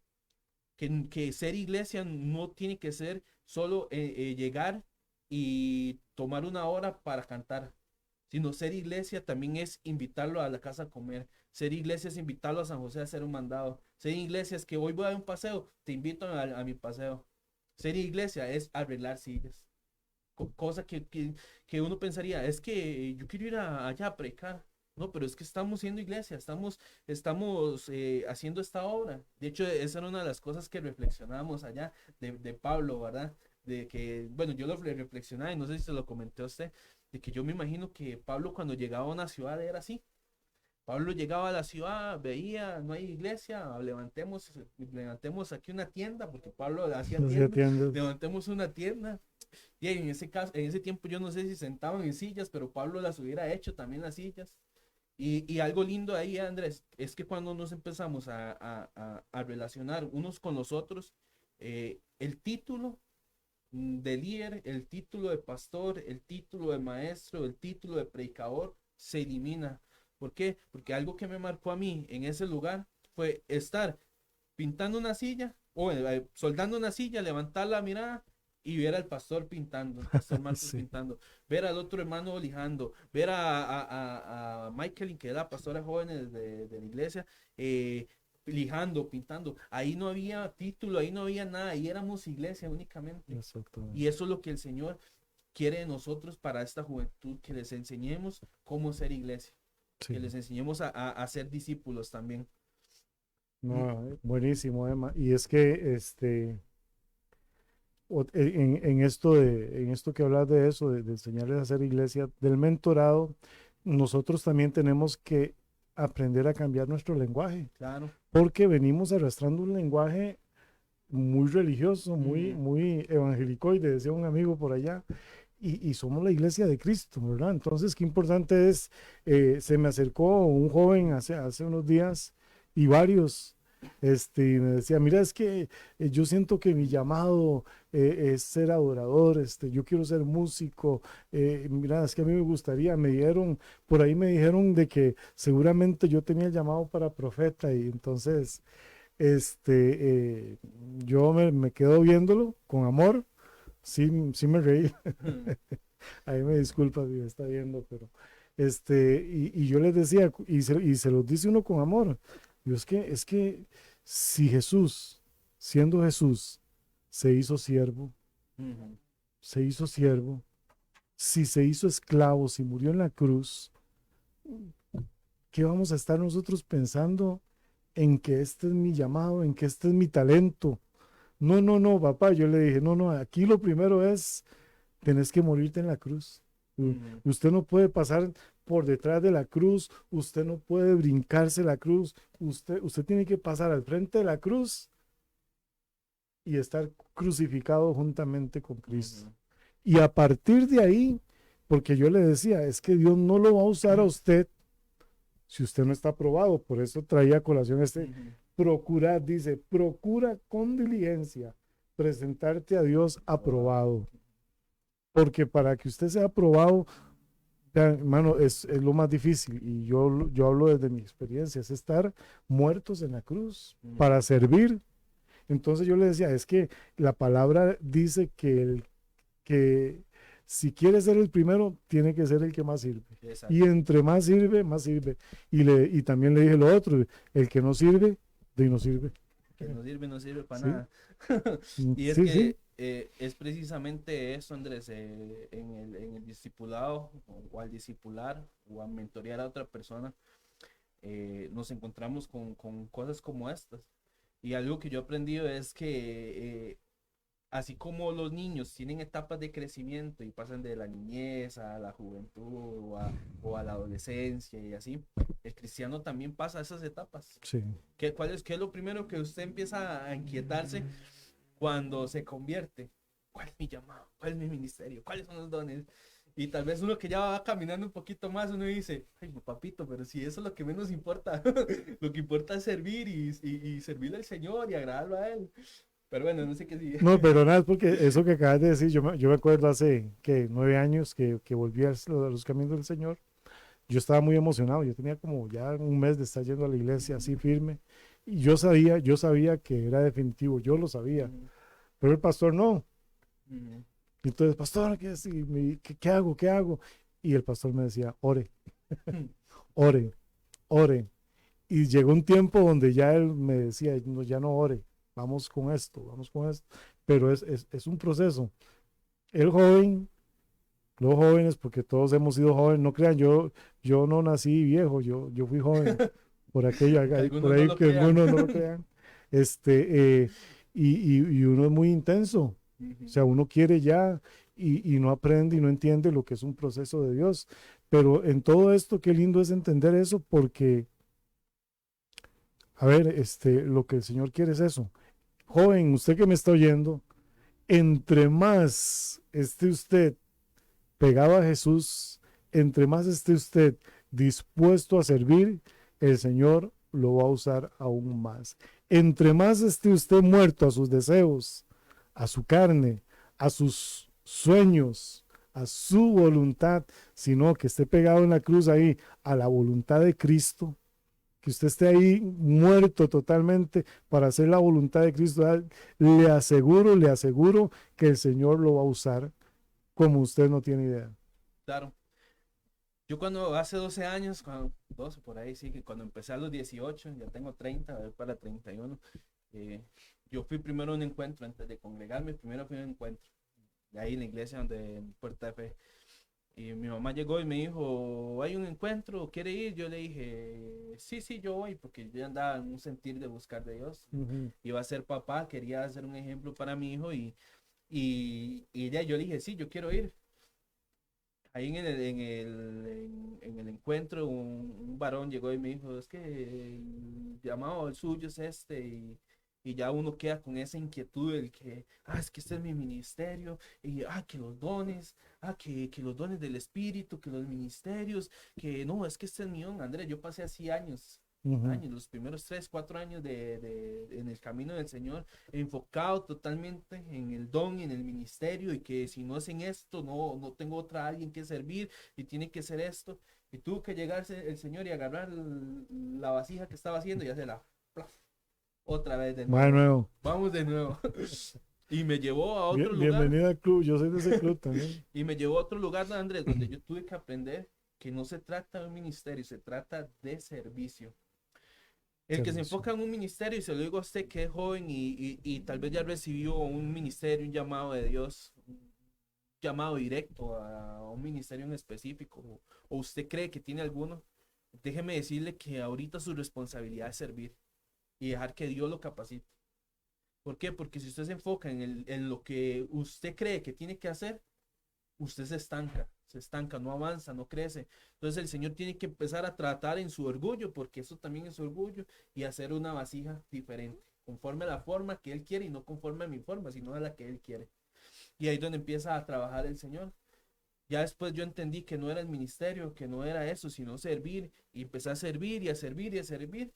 Que ser iglesia no tiene que ser solo llegar y tomar una hora para cantar, sino ser iglesia también es invitarlo a la casa a comer. Ser iglesia es invitarlo a San José a hacer un mandado. Ser iglesia es que hoy voy a dar un paseo, te invito a mi paseo. Ser iglesia es arreglar sillas. Cosa que uno pensaría, es que yo quiero ir allá a predicar. No, pero es que estamos siendo iglesia, estamos haciendo esta obra. De hecho, esa era una de las cosas que reflexionábamos allá de Pablo, ¿verdad? De que, bueno, yo lo reflexionaba y no sé si se lo comenté a usted, de que yo me imagino que Pablo cuando llegaba a una ciudad era así. Pablo llegaba a la ciudad, veía, no hay iglesia, levantemos aquí una tienda, porque Pablo hacía tiendas, levantemos una tienda. Y en ese caso, en ese tiempo yo no sé si sentaban en sillas, pero Pablo las hubiera hecho también las sillas. Y algo lindo ahí, Andrés, es que cuando nos empezamos a relacionar unos con los otros, el título de líder, el título de pastor, el título de maestro, el título de predicador se elimina. ¿Por qué? Porque algo que me marcó a mí en ese lugar fue estar pintando una silla o soldando una silla, levantar la mirada y ver al pastor pintando, el pastor Marcos Sí. pintando, ver al otro hermano lijando, ver a Michael, que era pastora joven de la iglesia, lijando, pintando. Ahí no había título, ahí no había nada, ahí éramos iglesia únicamente. Exactamente. Y eso es lo que el Señor quiere de nosotros para esta juventud, que les enseñemos cómo ser iglesia, Sí. que les enseñemos a ser discípulos también. No, buenísimo, Emma. Y es que en esto que hablas de eso, de enseñarles a hacer iglesia, del mentorado, nosotros también tenemos que aprender a cambiar nuestro lenguaje, Claro. porque venimos arrastrando un lenguaje muy religioso, muy, Ujú. muy evangelicoide, decía un amigo por allá, y somos la iglesia de Cristo, ¿verdad? Entonces, qué importante es, se me acercó un joven hace unos días y varios, y me decía, mira, es que yo siento que mi llamado es ser adorador, yo quiero ser músico, mira, es que a mí me gustaría, por ahí me dijeron de que seguramente yo tenía el llamado para profeta, y entonces, yo me quedo viéndolo con amor. Sí, sí me reí. Ahí me disculpa si me está viendo, pero y yo les decía, y se los dice uno con amor. Yo es que si Jesús, siendo Jesús, se hizo siervo, Ujú. se hizo siervo, si se hizo esclavo, si murió en la cruz, ¿qué vamos a estar nosotros pensando en que este es mi llamado, en que este es mi talento? No, no, no, papá, yo le dije, no, no, aquí lo primero es, tenés que morirte en la cruz. Ujú. Usted no puede pasar por detrás de la cruz, usted no puede brincarse la cruz, usted tiene que pasar al frente de la cruz y estar crucificado juntamente con Cristo. Ujú. Y a partir de ahí, porque yo le decía, es que Dios no lo va a usar a usted si usted no está aprobado, por eso traía a colación Ujú. procurar, dice, procura con diligencia presentarte a Dios aprobado. Porque para que usted sea aprobado, vean, hermano, es lo más difícil. Y yo hablo desde mi experiencia, es estar muertos en la cruz para servir. Entonces yo le decía, es que la palabra dice que si quiere ser el primero, tiene que ser el que más sirve. Exacto. Y entre más sirve, más sirve. Y también le dije lo otro, el que no sirve, de no sirve. Que no sirve para Sí. nada. Y es Sí, que sí. es precisamente eso, Andrés, en el discipulado o al discipular o a mentorear a otra persona, nos encontramos con cosas como estas. Y algo que yo he aprendido es que así como los niños tienen etapas de crecimiento y pasan de la niñez a la juventud o a la adolescencia y así, el cristiano también pasa esas etapas. Sí. ¿Qué es lo primero que usted empieza a inquietarse cuando se convierte? ¿Cuál es mi llamado? ¿Cuál es mi ministerio? ¿Cuáles son los dones? Y tal vez uno que ya va caminando un poquito más, uno dice, ay, papito, pero si eso es lo que menos importa, lo que importa es servir y servirle al Señor y agradarlo a Él. Pero bueno, no sé qué sigue. No, pero nada, es porque eso que acabas de decir, yo me acuerdo hace, que 9 años que volví a los caminos del Señor. Yo estaba muy emocionado, yo tenía como ya un mes de estar yendo a la iglesia así firme. Y yo sabía que era definitivo, yo lo sabía, pero el pastor no. Ujú. Entonces, pastor, ¿qué hago? ¿Qué hago? Y el pastor me decía, ore, ore, ore. Y llegó un tiempo donde ya él me decía, no, ya no ore, vamos con esto, vamos con esto. Pero es un proceso. El joven, los jóvenes, porque todos hemos sido jóvenes, no crean, yo no nací viejo, yo fui joven, por aquello, Que por algunos no ahí lo que crean. algunos no lo crean. Y uno es muy intenso. O sea, uno quiere ya y no aprende y no entiende lo que es un proceso de Dios. Pero en todo esto, qué lindo es entender eso porque, a ver, lo que el Señor quiere es eso. Joven, usted que me está oyendo, entre más esté usted pegado a Jesús, entre más esté usted dispuesto a servir, el Señor lo va a usar aún más. Entre más esté usted muerto a sus deseos, a su carne, a sus sueños, a su voluntad, sino que esté pegado en la cruz ahí a la voluntad de Cristo, que usted esté ahí muerto totalmente para hacer la voluntad de Cristo, le aseguro que el Señor lo va a usar como usted no tiene idea. Claro. Yo cuando hace 12 años, 12 por ahí, sí, que cuando empecé a los 18, ya tengo 30, voy para 31, yo fui primero a un encuentro, antes de congregarme, primero fui a un encuentro, de ahí en la iglesia donde en Puerta de Fe. Y mi mamá llegó y me dijo, ¿hay un encuentro? ¿Quiere ir? Yo le dije, sí, sí, yo voy, porque yo andaba en un sentir de buscar de Dios. Ujú. Iba a ser papá, quería ser un ejemplo para mi hijo y ya yo le dije, sí, yo quiero ir. Ahí en el encuentro un varón llegó y me dijo, es que el llamado el suyo es este y ya uno queda con esa inquietud del que, es que este es mi ministerio y, que los dones, que los dones del espíritu, que los ministerios, que no, es que este es mi don, Andrés, yo pasé así Ujú. los primeros 3, 4 años en el camino del Señor, enfocado totalmente en el don y en el ministerio, y que si no es en esto, no tengo otra alguien que servir, y tiene que ser esto. Y tuvo que llegarse el Señor y agarrar la vasija que estaba haciendo y hacerla ¡plaf! Otra vez de Va de nuevo. nuevo. Vamos de nuevo. Y me llevó a otro lugar. Bienvenida al club, yo soy de ese club también. Y me llevó a otro lugar, Andrés, donde yo tuve que aprender que no se trata de un ministerio, se trata de servicio. El que se Servicio. enfoca en un ministerio, y se lo digo a usted que es joven y tal vez ya recibió un ministerio, un llamado de Dios, un llamado directo a un ministerio en específico, o usted cree que tiene alguno, déjeme decirle que ahorita su responsabilidad es servir y dejar que Dios lo capacite. ¿Por qué? Porque si usted se enfoca en lo que usted cree que tiene que hacer, usted se estanca, no avanza, no crece. Entonces el Señor tiene que empezar a tratar en su orgullo, porque eso también es orgullo, y hacer una vasija diferente, conforme a la forma que Él quiere y no conforme a mi forma, sino a la que Él quiere. Y ahí es donde empieza a trabajar el Señor. Ya después yo entendí que no era el ministerio, que no era eso, sino servir, y empecé a servir y a servir y a servir.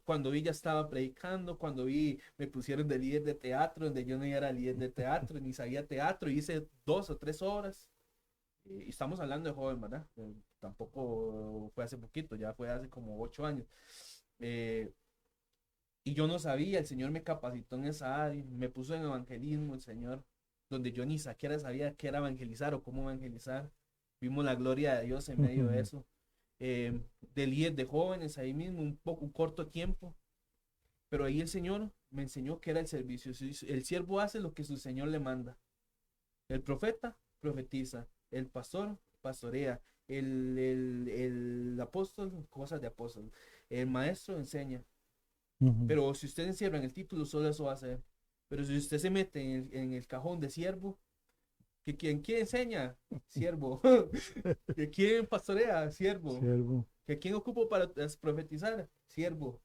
Cuando vi ya estaba predicando, cuando vi me pusieron de líder de teatro, donde yo no era líder de teatro, ni sabía teatro, hice 2 o 3 horas. Y estamos hablando de joven, ¿verdad? Tampoco fue hace poquito, ya fue hace como 8 años. Eh, y yo no sabía, el Señor me capacitó en esa área, me puso en evangelismo el Señor, donde yo ni siquiera sabía qué era evangelizar o cómo evangelizar. Vimos la gloria de Dios en medio de eso. De líder de jóvenes ahí mismo, un corto tiempo, pero ahí el Señor me enseñó que era el servicio. El siervo hace lo que su Señor le manda. El profeta profetiza, el pastor pastorea, el apóstol cosas de apóstol, el maestro enseña. Ujú. Pero si usted encierra en el título, solo eso va a hacer. Pero si usted se mete en el cajón de siervo, ¿quién enseña? Siervo. ¿Que quién pastorea? Siervo. Siervo. ¿Que quién ocupa para profetizar? Siervo.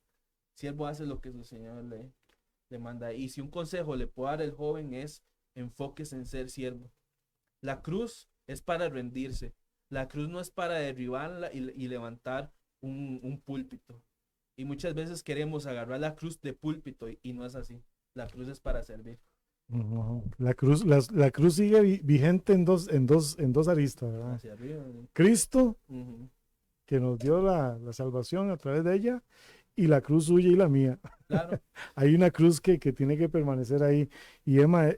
Siervo hace lo que su Señor le manda. Y si un consejo le puedo dar al joven es enfóquese en ser siervo. La cruz es para rendirse. La cruz no es para derribarla y levantar un púlpito. Y muchas veces queremos agarrar la cruz de púlpito y no es así. La cruz es para servir. Ujú. La cruz sigue vigente en dos aristas, ¿verdad? Hacia arriba. Cristo, Ujú. que nos dio la salvación a través de ella, y la cruz suya y la mía. Claro. Hay una cruz que tiene que permanecer ahí. Y Emma,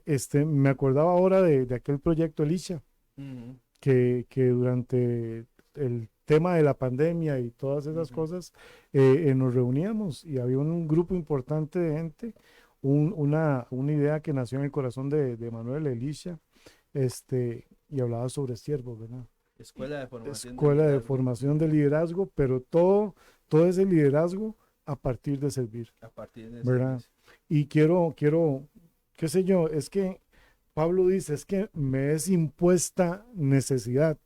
me acordaba ahora de aquel proyecto Elisha, Ujú, que durante el tema de la pandemia y todas esas ujú. cosas, nos reuníamos y había un grupo importante de gente, una idea que nació en el corazón de Manuel Elisha, y hablaba sobre siervos, ¿verdad? Escuela de formación de Escuela de liderazgo. formación de liderazgo, pero todo ese liderazgo a partir de servir, A partir de ¿verdad? servicio. Y qué sé yo, es que Pablo dice, es que me es impuesta necesidad.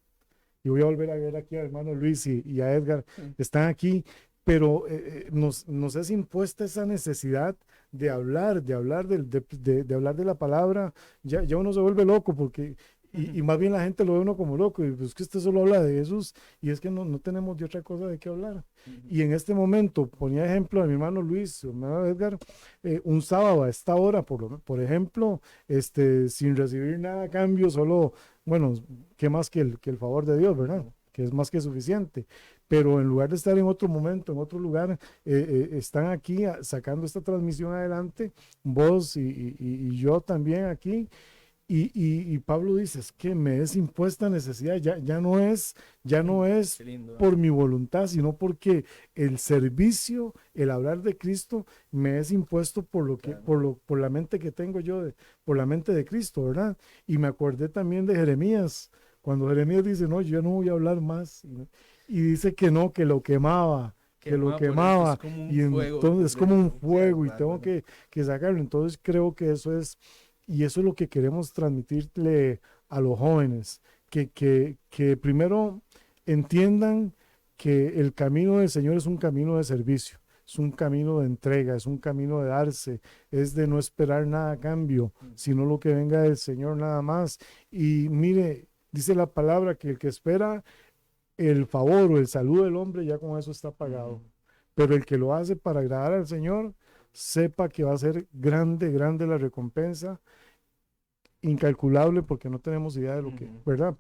Y voy a volver a ver aquí a hermano Luis y a Edgar, Mm. están aquí, pero nos es impuesta esa necesidad de hablar de la palabra. Ya uno se vuelve loco porque, y más bien la gente lo ve uno como loco, y pues que usted solo habla de Jesús, y es que no tenemos de otra cosa de qué hablar. Ujú. Y en este momento, ponía ejemplo a mi hermano Luis, mi hermano Edgar, un sábado a esta hora, por ejemplo, sin recibir nada a cambio, solo, bueno, qué más que el favor de Dios, ¿verdad? Ujú. Que es más que suficiente. Pero en lugar de estar en otro momento, en otro lugar, están aquí sacando esta transmisión adelante, vos y yo también aquí. Y Pablo dice, es que me es impuesta necesidad, ya no es Qué lindo. por mi voluntad, sino porque el servicio, el hablar de Cristo, me es impuesto Claro. por la mente que tengo yo, por la mente de Cristo, ¿verdad? Y me acordé también de Jeremías, cuando Jeremías dice, no, yo no voy a hablar más, y dice que no, que lo quemaba, que lo Quemado por dentro, es quemaba, como un y fuego entonces por es como un dentro. fuego, y Claro, tengo claro. que sacarlo. Entonces creo que y eso es lo que queremos transmitirle a los jóvenes, que primero entiendan que el camino del Señor es un camino de servicio, es un camino de entrega, es un camino de darse, es de no esperar nada a cambio, Mm. sino lo que venga del Señor nada más. Y mire, dice la palabra que el que espera el favor o el saludo del hombre, ya con eso está pagado. Ujú. Pero el que lo hace para agradar al Señor, sepa que va a ser grande, grande la recompensa, incalculable porque no tenemos idea de lo que, Ujú. ¿verdad?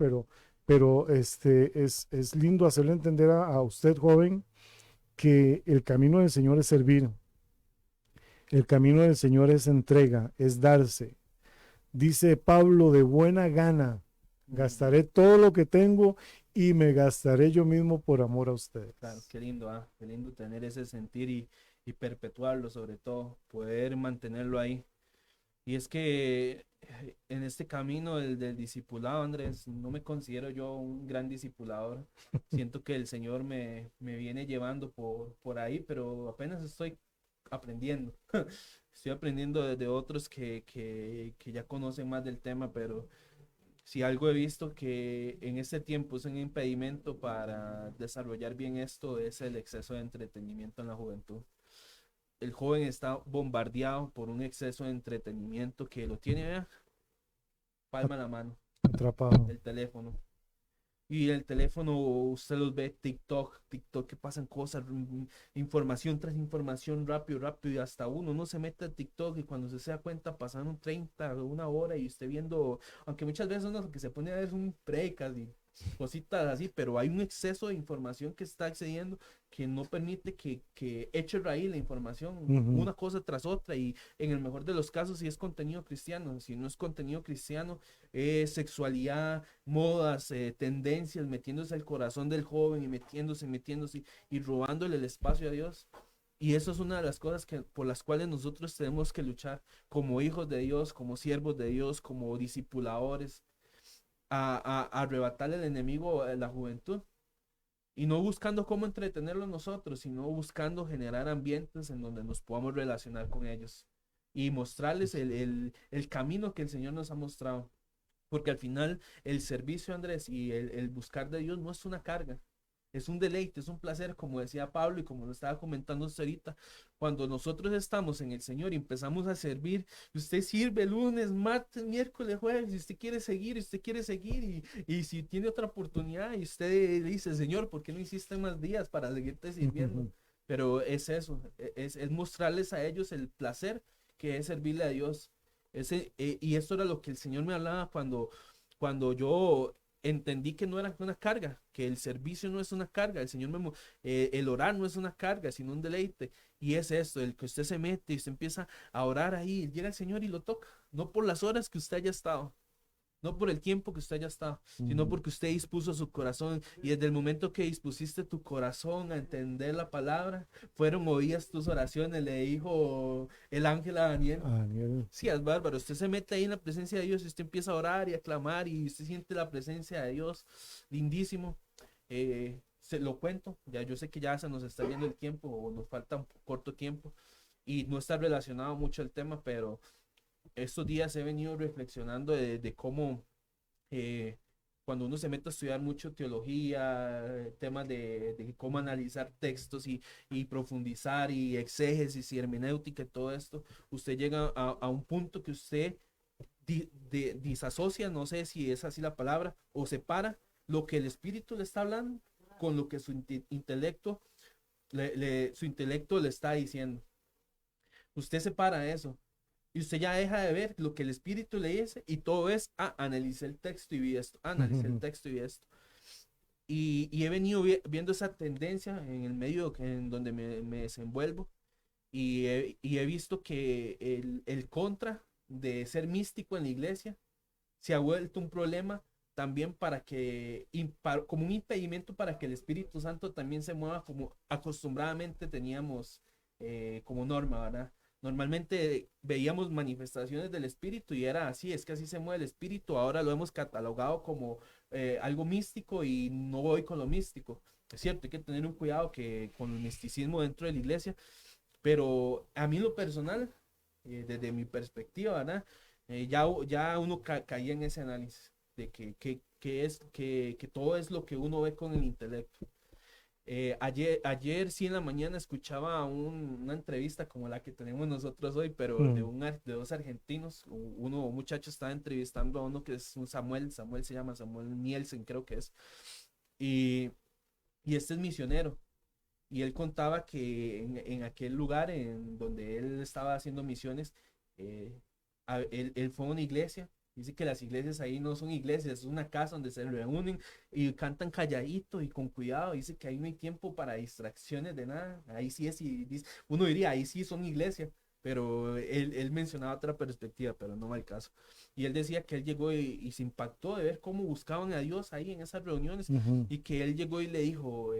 Pero es lindo hacerle entender a usted, joven, que el camino del Señor es servir, el camino del Señor es entrega, es darse. Dice Pablo, de buena gana, Ujú. gastaré todo lo que tengo y me gastaré yo mismo por amor a ustedes. Claro, qué lindo tener ese sentir y perpetuarlo, sobre todo, poder mantenerlo ahí. Y es que en este camino del discipulado, Andrés, no me considero yo un gran discipulador. Siento que el Señor me viene llevando por ahí, pero apenas estoy aprendiendo. Estoy aprendiendo de otros que ya conocen más del tema, pero si algo he visto que en este tiempo es un impedimento para desarrollar bien esto es el exceso de entretenimiento en la juventud. El joven está bombardeado por un exceso de entretenimiento que lo tiene, vea, palma en la mano, Atrapado. el teléfono. Y el teléfono, usted los ve TikTok, que pasan cosas, información tras información, rápido, rápido, y hasta uno se mete a TikTok y cuando se da cuenta pasaron 30, una hora y usted viendo, aunque muchas veces uno lo que se pone a ver son precas y cositas así, pero hay un exceso de información que está accediendo que no permite que eche raíz la información, Ujú. una cosa tras otra, y en el mejor de los casos si es contenido cristiano, si no es contenido cristiano, es sexualidad, modas, tendencias, metiéndose al corazón del joven y metiéndose y robándole el espacio a Dios. Y eso es una de las cosas por las cuales nosotros tenemos que luchar como hijos de Dios, como siervos de Dios, como discipuladores, a arrebatarle al enemigo a la juventud. Y no buscando cómo entretenerlo nosotros, sino buscando generar ambientes en donde nos podamos relacionar con ellos y mostrarles el camino que el Señor nos ha mostrado. Porque al final el servicio, Andrés, y el buscar de Dios no es una carga. Es un deleite, es un placer, como decía Pablo y como lo estaba comentando usted ahorita. Cuando nosotros estamos en el Señor y empezamos a servir, usted sirve lunes, martes, miércoles, jueves, y usted quiere seguir, y usted quiere seguir, y si tiene otra oportunidad, y usted dice, Señor, ¿por qué no hiciste más días para seguirte sirviendo? Pero es eso, es mostrarles a ellos el placer que es servirle a Dios. Y esto era lo que el Señor me hablaba cuando yo entendí que no era una carga, que el servicio no es una carga, el orar no es una carga, sino un deleite. Y es esto, el que usted se mete y usted empieza a orar ahí, llega el Señor y lo toca, no por las horas que usted haya estado, no por el tiempo que usted haya estado, sino porque usted dispuso su corazón, y desde el momento que dispusiste tu corazón a entender la palabra, fueron oídas tus oraciones, le dijo el ángel a Daniel. Daniel. Sí, es bárbaro. Usted se mete ahí en la presencia de Dios y usted empieza a orar y a clamar y usted siente la presencia de Dios. Lindísimo. Se lo cuento. Ya yo sé que ya se nos está yendo el tiempo o nos falta un corto tiempo y no está relacionado mucho el tema, pero estos días he venido reflexionando de cómo eh, cuando uno se mete a estudiar mucho teología, temas de cómo analizar textos y profundizar y exégesis y hermenéutica y todo esto, usted llega a un punto que usted disasocia, no sé si es así la palabra, o separa lo que el espíritu le está hablando con lo que su intelecto su intelecto le está diciendo. Usted separa eso. Y usted ya deja de ver lo que el espíritu le dice y todo es, analicé el texto y vi esto, analicé el texto y vi esto. Y he venido viendo esa tendencia en el medio en donde me desenvuelvo y he visto que el contra de ser místico en la iglesia se ha vuelto un problema también como un impedimento para que el Espíritu Santo también se mueva como acostumbradamente teníamos como norma, ¿verdad? Normalmente veíamos manifestaciones del Espíritu y era así, es que así se mueve el Espíritu, ahora lo hemos catalogado como algo místico y no voy con lo místico. Es cierto, hay que tener un cuidado con el misticismo dentro de la iglesia, pero a mí en lo personal, desde mi perspectiva, ¿verdad? Ya uno caía en ese análisis de que todo es lo que uno ve con el intelecto. Ayer sí en la mañana escuchaba una entrevista como la que tenemos nosotros hoy, pero de dos argentinos. Un muchacho estaba entrevistando a uno que es un Samuel se llama Samuel Nielsen, creo que es. Y este es misionero. Y él contaba que en aquel lugar en donde él estaba haciendo misiones, él fue a una iglesia. Dice que las iglesias ahí no son iglesias, es una casa donde se reúnen y cantan calladito y con cuidado. Dice que ahí no hay tiempo para distracciones de nada. Ahí sí es, uno diría, ahí sí son iglesias, pero él mencionaba otra perspectiva, pero no va al caso. Y él decía que él llegó y se impactó de ver cómo buscaban a Dios ahí en esas reuniones y que él llegó y le dijo,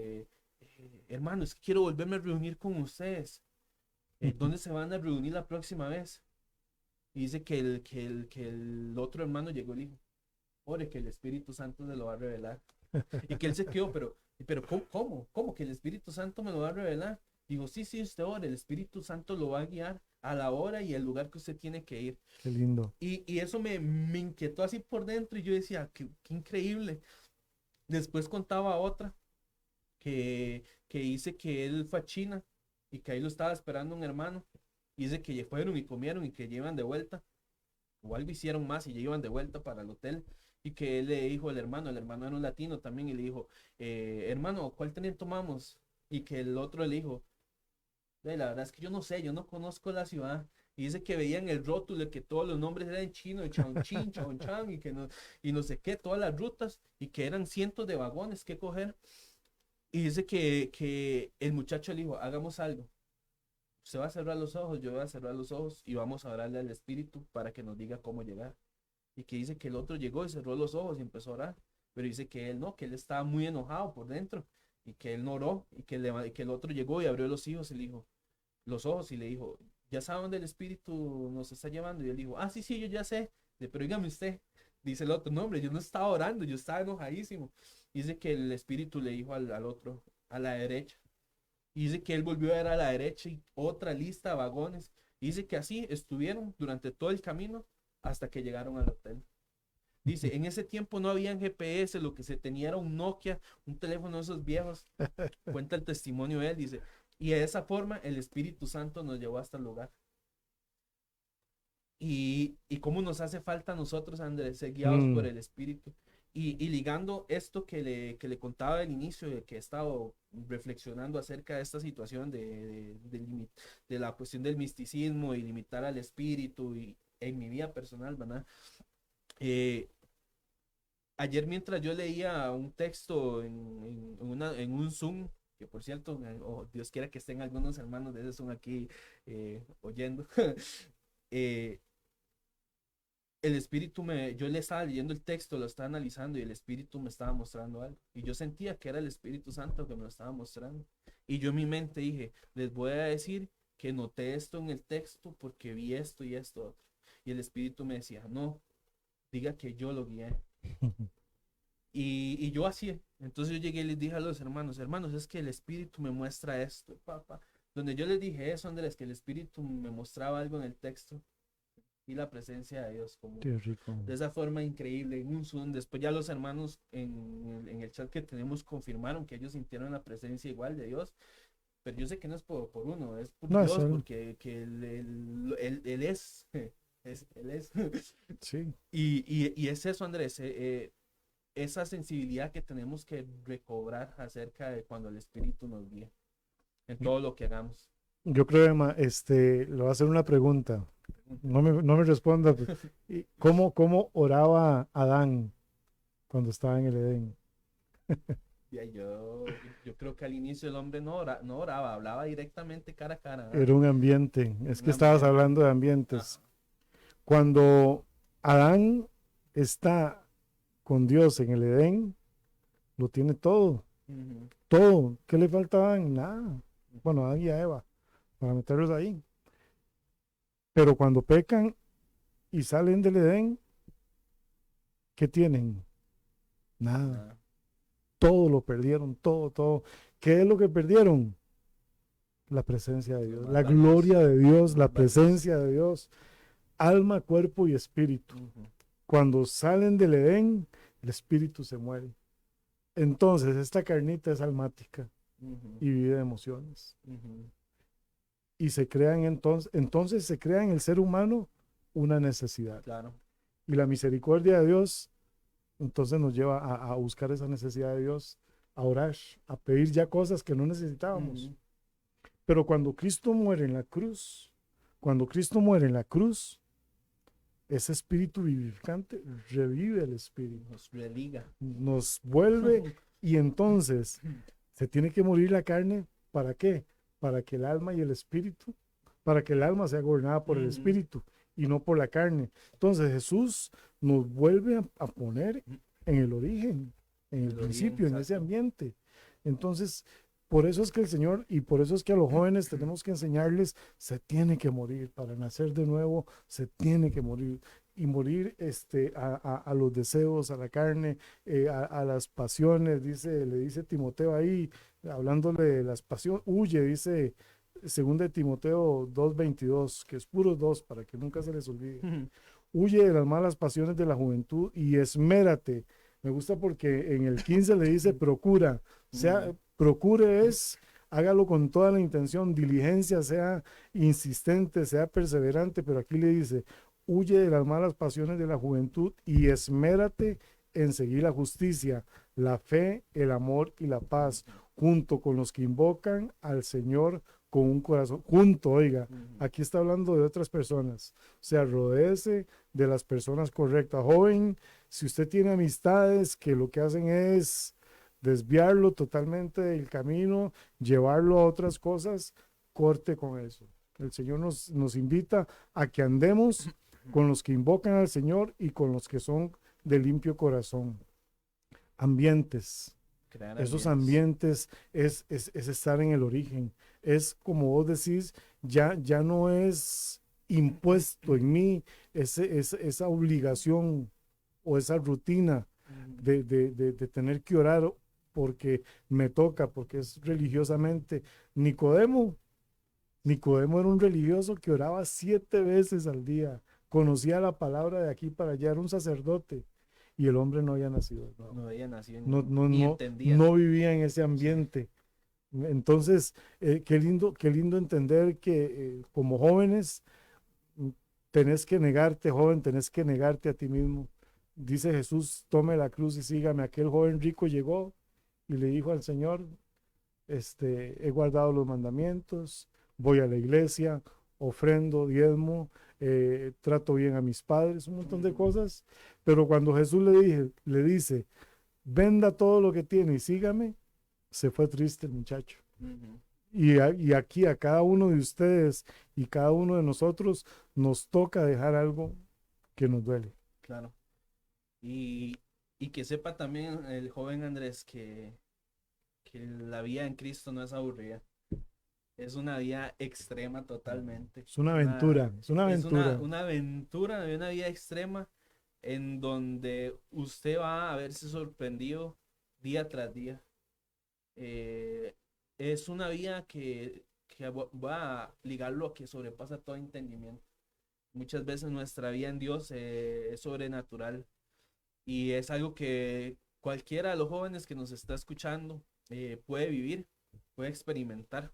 hermano, es que quiero volverme a reunir con ustedes. ¿Dónde se van a reunir la próxima vez? Y dice que el otro hermano llegó y le dijo, ore que el Espíritu Santo se lo va a revelar. Y que él se quedó, pero ¿cómo que el Espíritu Santo me lo va a revelar? Digo, sí, usted ore, el Espíritu Santo lo va a guiar a la hora y el lugar que usted tiene que ir. Qué lindo. Y eso me inquietó así por dentro y yo decía, qué increíble. Después contaba otra que dice que él fue a China y que ahí lo estaba esperando un hermano. Y dice que fueron y comieron y que llevan de vuelta. O algo hicieron más y ya iban de vuelta para el hotel. Y que él le dijo al hermano era un latino también, y le dijo, hermano, ¿cuál tren tomamos? Y que el otro le dijo, la verdad es que yo no sé, yo no conozco la ciudad. Y dice que veían el rótulo, que todos los nombres eran en chino, Chongqing, Chongchang, y no sé qué, todas las rutas, y que eran cientos de vagones que coger. Y dice que el muchacho le dijo, hagamos algo. Usted va a cerrar los ojos, yo voy a cerrar los ojos y vamos a orarle al Espíritu para que nos diga cómo llegar. Y que dice que el otro llegó y cerró los ojos y empezó a orar. Pero dice que él no, que él estaba muy enojado por dentro y que él no oró y que el otro llegó y abrió los ojos y le dijo, ¿ya sabe dónde el Espíritu nos está llevando? Y él dijo, sí, yo ya sé. Pero dígame usted. Dice el otro, no, hombre, yo no estaba orando, yo estaba enojadísimo. Dice que el Espíritu le dijo al otro, a la derecha. Y dice que él volvió a ver a la derecha y otra lista de vagones. Y dice que así estuvieron durante todo el camino hasta que llegaron al hotel. Dice, en ese tiempo no habían GPS, lo que se tenía era un Nokia, un teléfono de esos viejos. Cuenta el testimonio de él, dice, y de esa forma el Espíritu Santo nos llevó hasta el lugar. Y cómo nos hace falta a nosotros, Andrés, ser guiados por el Espíritu. Y ligando esto que le contaba al inicio, de que he estado reflexionando acerca de esta situación de la cuestión del misticismo y limitar al espíritu y en mi vida personal, ¿verdad? Ayer mientras yo leía un texto en un Zoom, que por cierto, Dios quiera que estén algunos hermanos de ese Zoom aquí oyendo, el espíritu yo le estaba leyendo el texto, lo estaba analizando y el espíritu me estaba mostrando algo. Y yo sentía que era el Espíritu Santo que me lo estaba mostrando. Y yo en mi mente dije, les voy a decir que noté esto en el texto porque vi esto y esto otro. Y el espíritu me decía, no, diga que yo lo guié. Y yo así, entonces yo llegué y les dije a los hermanos, es que el espíritu me muestra esto, papá. Donde yo les dije eso, Andrés, que el espíritu me mostraba algo en el texto. Y la presencia de Dios como Qué rico. de esa forma increíble en un Zoom. Después ya los hermanos en el chat que tenemos confirmaron que ellos sintieron la presencia igual de Dios, pero yo sé que no es por uno, es por No, Dios, es él. porque que él es, él es. Sí. Y es eso, Andrés, esa sensibilidad que tenemos que recobrar acerca de cuando el Espíritu nos guía en todo lo que hagamos. Yo creo, Emma, le voy a hacer una pregunta. No me responda. ¿Y cómo oraba Adán cuando estaba en el Edén? Ya, yo creo que al inicio el hombre no oraba, hablaba directamente cara a cara, ¿verdad? Era un ambiente. Es Un que estabas ambiente. hablando de ambientes. Cuando Adán está con Dios en el Edén, lo tiene todo. Ujú. Todo. ¿Qué le falta a Adán? Nada. Bueno, a Adán y a Eva, para meterlos ahí. Pero cuando pecan y salen del Edén, ¿qué tienen? Nada. Ah, Todo lo perdieron, todo. ¿Qué es lo que perdieron? La presencia de Dios, más la valioso. gloria de Dios, la Más valioso. presencia de Dios, alma, cuerpo y espíritu. Ujú. Cuando salen del Edén, el espíritu se muere. Entonces, esta carnita es almática Ujú. y vive de emociones. Ujú. Y se crean entonces se crea en el ser humano una necesidad. Claro. Y la misericordia de Dios entonces nos lleva a buscar esa necesidad de Dios, a orar, a pedir ya cosas que no necesitábamos. Ujú. Pero cuando Cristo muere en la cruz, ese espíritu vivificante revive el espíritu, Nos religa. nos vuelve y entonces se tiene que morir la carne. ¿Para qué? Para que el alma y el espíritu, para que el alma sea gobernada por el Ujú. espíritu y no por la carne. Entonces Jesús nos vuelve a poner en el origen, en el El origen, principio, en ese exacto. ambiente. Entonces, por eso es que el Señor, y por eso es que a los jóvenes tenemos que enseñarles, se tiene que morir, para nacer de nuevo, se tiene que morir. Y morir a los deseos, a la carne, a las pasiones, le dice Timoteo ahí, hablándole de las pasiones, huye, dice 2 Timoteo 2:22, que es puros dos, para que nunca se les olvide. Ujú. Huye de las malas pasiones de la juventud y esmérate. Me gusta porque en el 15 le dice procura, sea, procure hágalo con toda la intención, diligencia, sea insistente, sea perseverante, pero aquí le dice, huye de las malas pasiones de la juventud y esmérate en seguir la justicia, la fe, el amor y la paz, junto con los que invocan al Señor con un corazón, oiga, Ujú. aquí está hablando de otras personas, o sea, rodéese de las personas correctas. Joven, si usted tiene amistades que lo que hacen es desviarlo totalmente del camino, llevarlo a otras cosas, corte con eso. El Señor nos invita a que andemos con los que invocan al Señor y con los que son de limpio corazón. Ambientes. Crear Esos ambientes. ambientes es estar en el origen. Es como vos decís, ya no es impuesto en mí esa obligación o esa rutina Ujú. de tener que orar porque me toca, porque es religiosamente. Nicodemo era un religioso que oraba 7 veces al día, conocía la palabra de aquí para allá, era un sacerdote. y el hombre no había nacido de nuevo. No había nacido, Ni entendía. no vivía en ese ambiente. Entonces, qué lindo entender que como jóvenes mm, tenés que negarte, joven, tenés que negarte a ti mismo. Dice Jesús, tome la cruz y sígame. Aquel joven rico llegó y le dijo al Señor, he guardado los mandamientos, voy a la iglesia, ofrendo, diezmo, trato bien a mis padres, un montón de cosas. Pero cuando Jesús le dice, venda todo lo que tiene y sígame, se fue triste el muchacho. Ujú. Y aquí a cada uno de ustedes y cada uno de nosotros nos toca dejar algo que nos duele. Claro. Y, y que sepa también el joven Andrés que la vida en Cristo no es aburrida. Es una vida extrema totalmente. Es una aventura, es una Es aventura. una aventura de una vida extrema en donde usted va a verse sorprendido día tras día. Es una vida que va a ligarlo a que sobrepasa todo entendimiento. Muchas veces nuestra vida en Dios es sobrenatural y es algo que cualquiera de los jóvenes que nos está escuchando puede vivir, puede experimentar.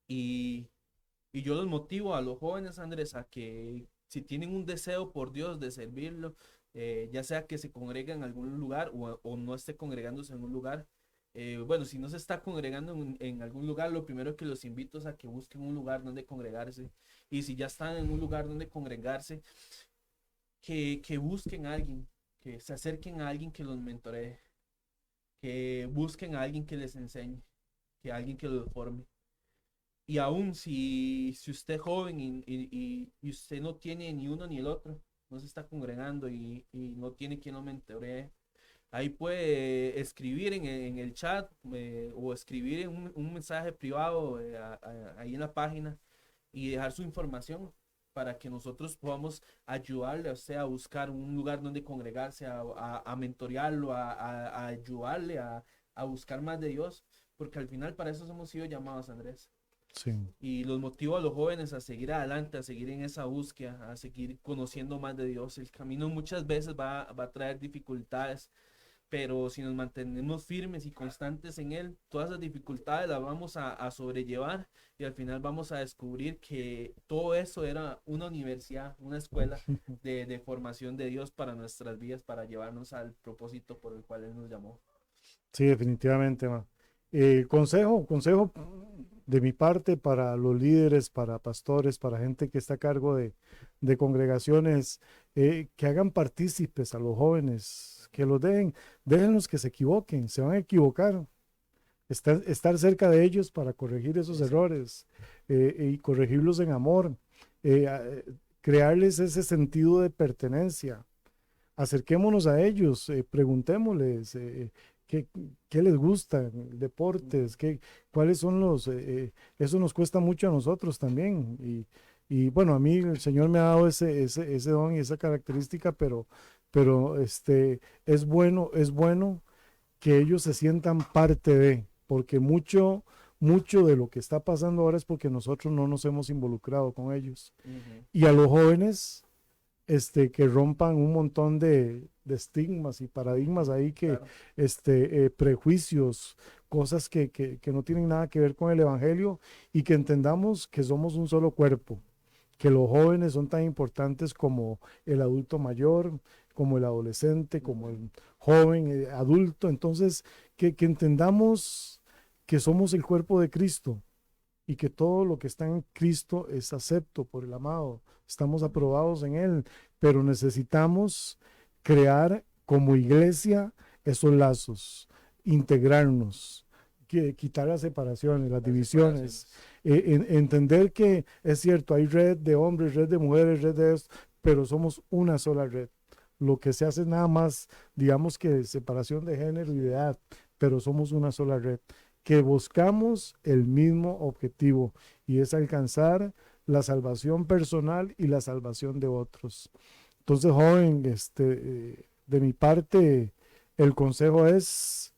Y, y yo los motivo a los jóvenes, Andrés, a que si tienen un deseo por Dios de servirlo, ya sea que se congreguen en algún lugar o no esté congregándose en un lugar, bueno, si no se está congregando en algún lugar, lo primero que los invito es a que busquen un lugar donde congregarse. Y si ya están en un lugar donde congregarse, que busquen a alguien, que se acerquen a alguien que los mentoree, que busquen a alguien que les enseñe, que alguien que los forme. Y aún si usted es joven y usted no tiene ni uno ni el otro, no se está congregando y no tiene quien lo mentoree, ahí puede escribir en el chat o escribir en un mensaje privado ahí en la página y dejar su información para que nosotros podamos ayudarle a usted a buscar un lugar donde congregarse, a mentorearlo, a ayudarle a buscar más de Dios, porque al final para eso hemos sido llamados, Andrés. Sí. Y los motivo a los jóvenes a seguir adelante, a seguir en esa búsqueda, a seguir conociendo más de Dios. El camino muchas veces va a traer dificultades, pero si nos mantenemos firmes y constantes en él, todas esas dificultades las vamos a sobrellevar y al final vamos a descubrir que todo eso era una universidad, una escuela de formación de Dios para nuestras vidas, para llevarnos al propósito por el cual Él nos llamó. Sí, definitivamente, ma. Consejo de mi parte para los líderes, para pastores, para gente que está a cargo de congregaciones, que hagan partícipes a los jóvenes, que los déjenlos que se equivoquen, se van a equivocar. Estar cerca de ellos para corregir esos Exacto. errores y corregirlos en amor, crearles ese sentido de pertenencia. Acerquémonos a ellos, preguntémosles qué, qué les gusta, deportes, cuáles son eso nos cuesta mucho a nosotros también. Y bueno, a mí el Señor me ha dado ese don y esa característica, pero es bueno que ellos se sientan parte de, porque mucho de lo que está pasando ahora es porque nosotros no nos hemos involucrado con ellos. Ujú. Y a los jóvenes, que rompan un montón de estigmas y paradigmas ahí Claro. prejuicios, cosas que no tienen nada que ver con el evangelio y que entendamos que somos un solo cuerpo, que los jóvenes son tan importantes como el adulto mayor, como el adolescente, como el joven, adulto. Entonces, que entendamos que somos el cuerpo de Cristo y que todo lo que está en Cristo es acepto por el amado. Estamos aprobados en Él, pero necesitamos crear como iglesia esos lazos, integrarnos, quitar las separaciones, las divisiones, entender que es cierto, hay red de hombres, red de mujeres, red de esto, pero somos una sola red. Lo que se hace es nada más, digamos que separación de género y de edad, pero somos una sola red, que buscamos el mismo objetivo y es alcanzar la salvación personal y la salvación de otros. Entonces, joven, de mi parte, el consejo es,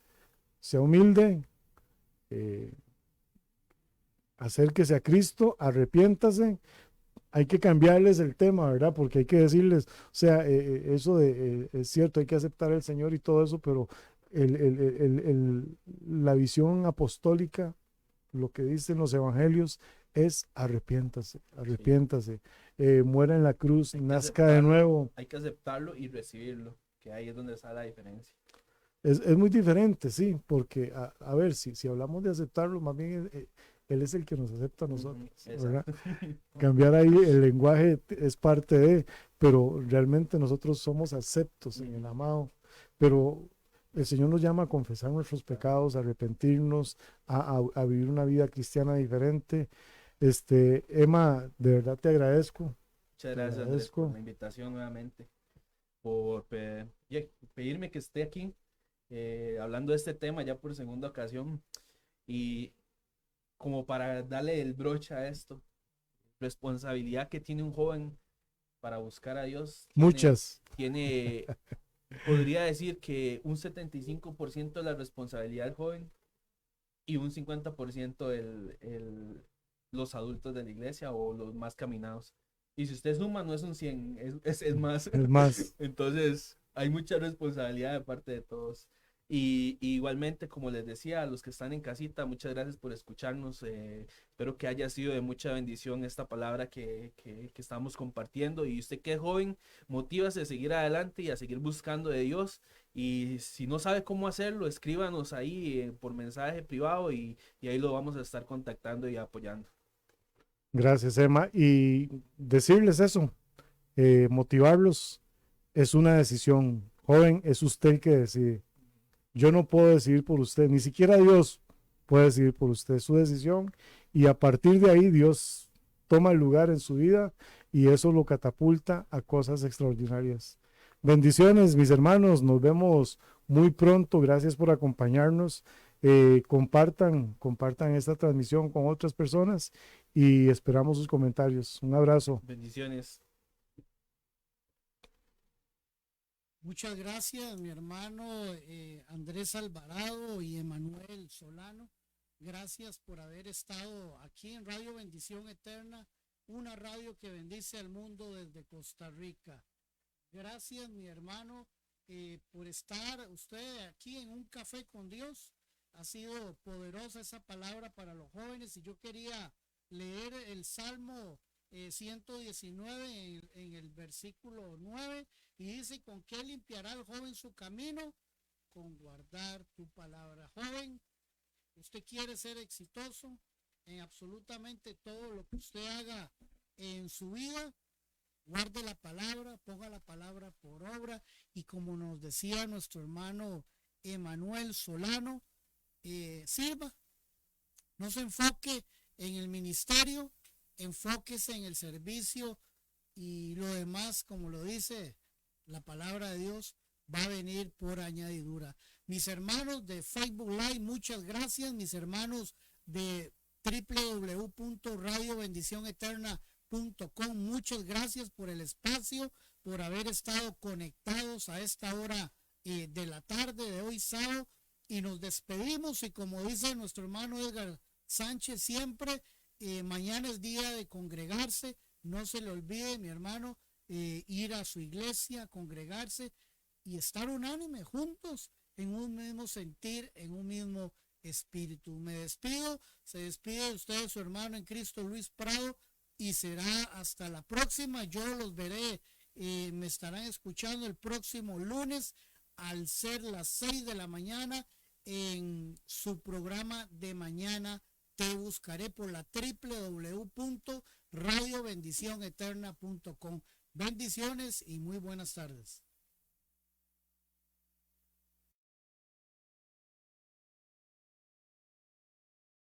sea humilde, acérquese a Cristo, arrepiéntase, hay que cambiarles el tema, ¿verdad? Porque hay que decirles, o sea, eso es cierto, hay que aceptar al Señor y todo eso, pero la visión apostólica, lo que dicen los evangelios, es arrepiéntase, arrepiéntase, muera en la cruz, Hay que nazca de aceptarlo, nuevo. hay que aceptarlo y recibirlo, que ahí es donde está la diferencia. Es muy diferente, sí, porque a ver, si hablamos de aceptarlo, más bien Él es el que nos acepta a nosotros, ¿verdad? Exacto. Cambiar ahí el lenguaje es parte de, pero realmente nosotros somos aceptos en el amado, pero el Señor nos llama a confesar nuestros pecados, a arrepentirnos, a vivir una vida cristiana diferente. Emma, de verdad te agradezco, Muchas te gracias, Andrés, agradezco. por la invitación nuevamente, por pedirme que esté aquí hablando de este tema ya por segunda ocasión y como para darle el broche a esto, responsabilidad que tiene un joven para buscar a Dios, Muchas, tiene podría decir que un 75% de la responsabilidad del joven y un 50% los adultos de la iglesia o los más caminados. Y si usted suma, no es un 100, es más. es más. Entonces, hay mucha responsabilidad de parte de todos. Y igualmente, como les decía, a los que están en casita, muchas gracias por escucharnos. Espero que haya sido de mucha bendición esta palabra que estamos compartiendo. Y usted que es joven, motívase a seguir adelante y a seguir buscando de Dios. Y si no sabe cómo hacerlo, escríbanos ahí por mensaje privado y ahí lo vamos a estar contactando y apoyando. Gracias, Emma. Y decirles eso, motivarlos es una decisión. Joven, es usted el que decide. Yo no puedo decidir por usted, ni siquiera Dios puede decidir por usted, es su decisión. Y a partir de ahí, Dios toma el lugar en su vida y eso lo catapulta a cosas extraordinarias. Bendiciones, mis hermanos. Nos vemos muy pronto. Gracias por acompañarnos. Compartan esta transmisión con otras personas y esperamos sus comentarios. Un abrazo. Bendiciones. Muchas gracias, mi hermano Andrés Alvarado y Emanuel Solano. Gracias por haber estado aquí en Radio Bendición Eterna, una radio que bendice al mundo desde Costa Rica. Gracias, mi hermano, por estar usted aquí en un café con Dios. Ha sido poderosa esa palabra para los jóvenes y yo quería leer el Salmo 119 en el versículo 9 y dice: ¿con qué limpiará el joven su camino? Con guardar tu palabra. Joven, usted quiere ser exitoso en absolutamente todo lo que usted haga en su vida. Guarde la palabra, ponga la palabra por obra y como nos decía nuestro hermano Emanuel Solano, sirva, no se enfoque en el ministerio, enfóquese en el servicio y lo demás, como lo dice la palabra de Dios, va a venir por añadidura. Mis hermanos de Facebook Live, muchas gracias. Mis hermanos de www.radiobendicioneterna.com, muchas gracias por el espacio, por haber estado conectados a esta hora de la tarde de hoy sábado y nos despedimos y como dice nuestro hermano Edgar Sánchez siempre, mañana es día de congregarse, no se le olvide mi hermano, ir a su iglesia, congregarse y estar unánime juntos en un mismo sentir, en un mismo espíritu. Me despido, se despide de ustedes su hermano en Cristo Luis Prado y será hasta la próxima. Yo los veré, me estarán escuchando el próximo lunes al ser las 6 de la mañana en su programa de mañana. Te buscaré por la www.radiobendicioneterna.com. Bendiciones y muy buenas tardes.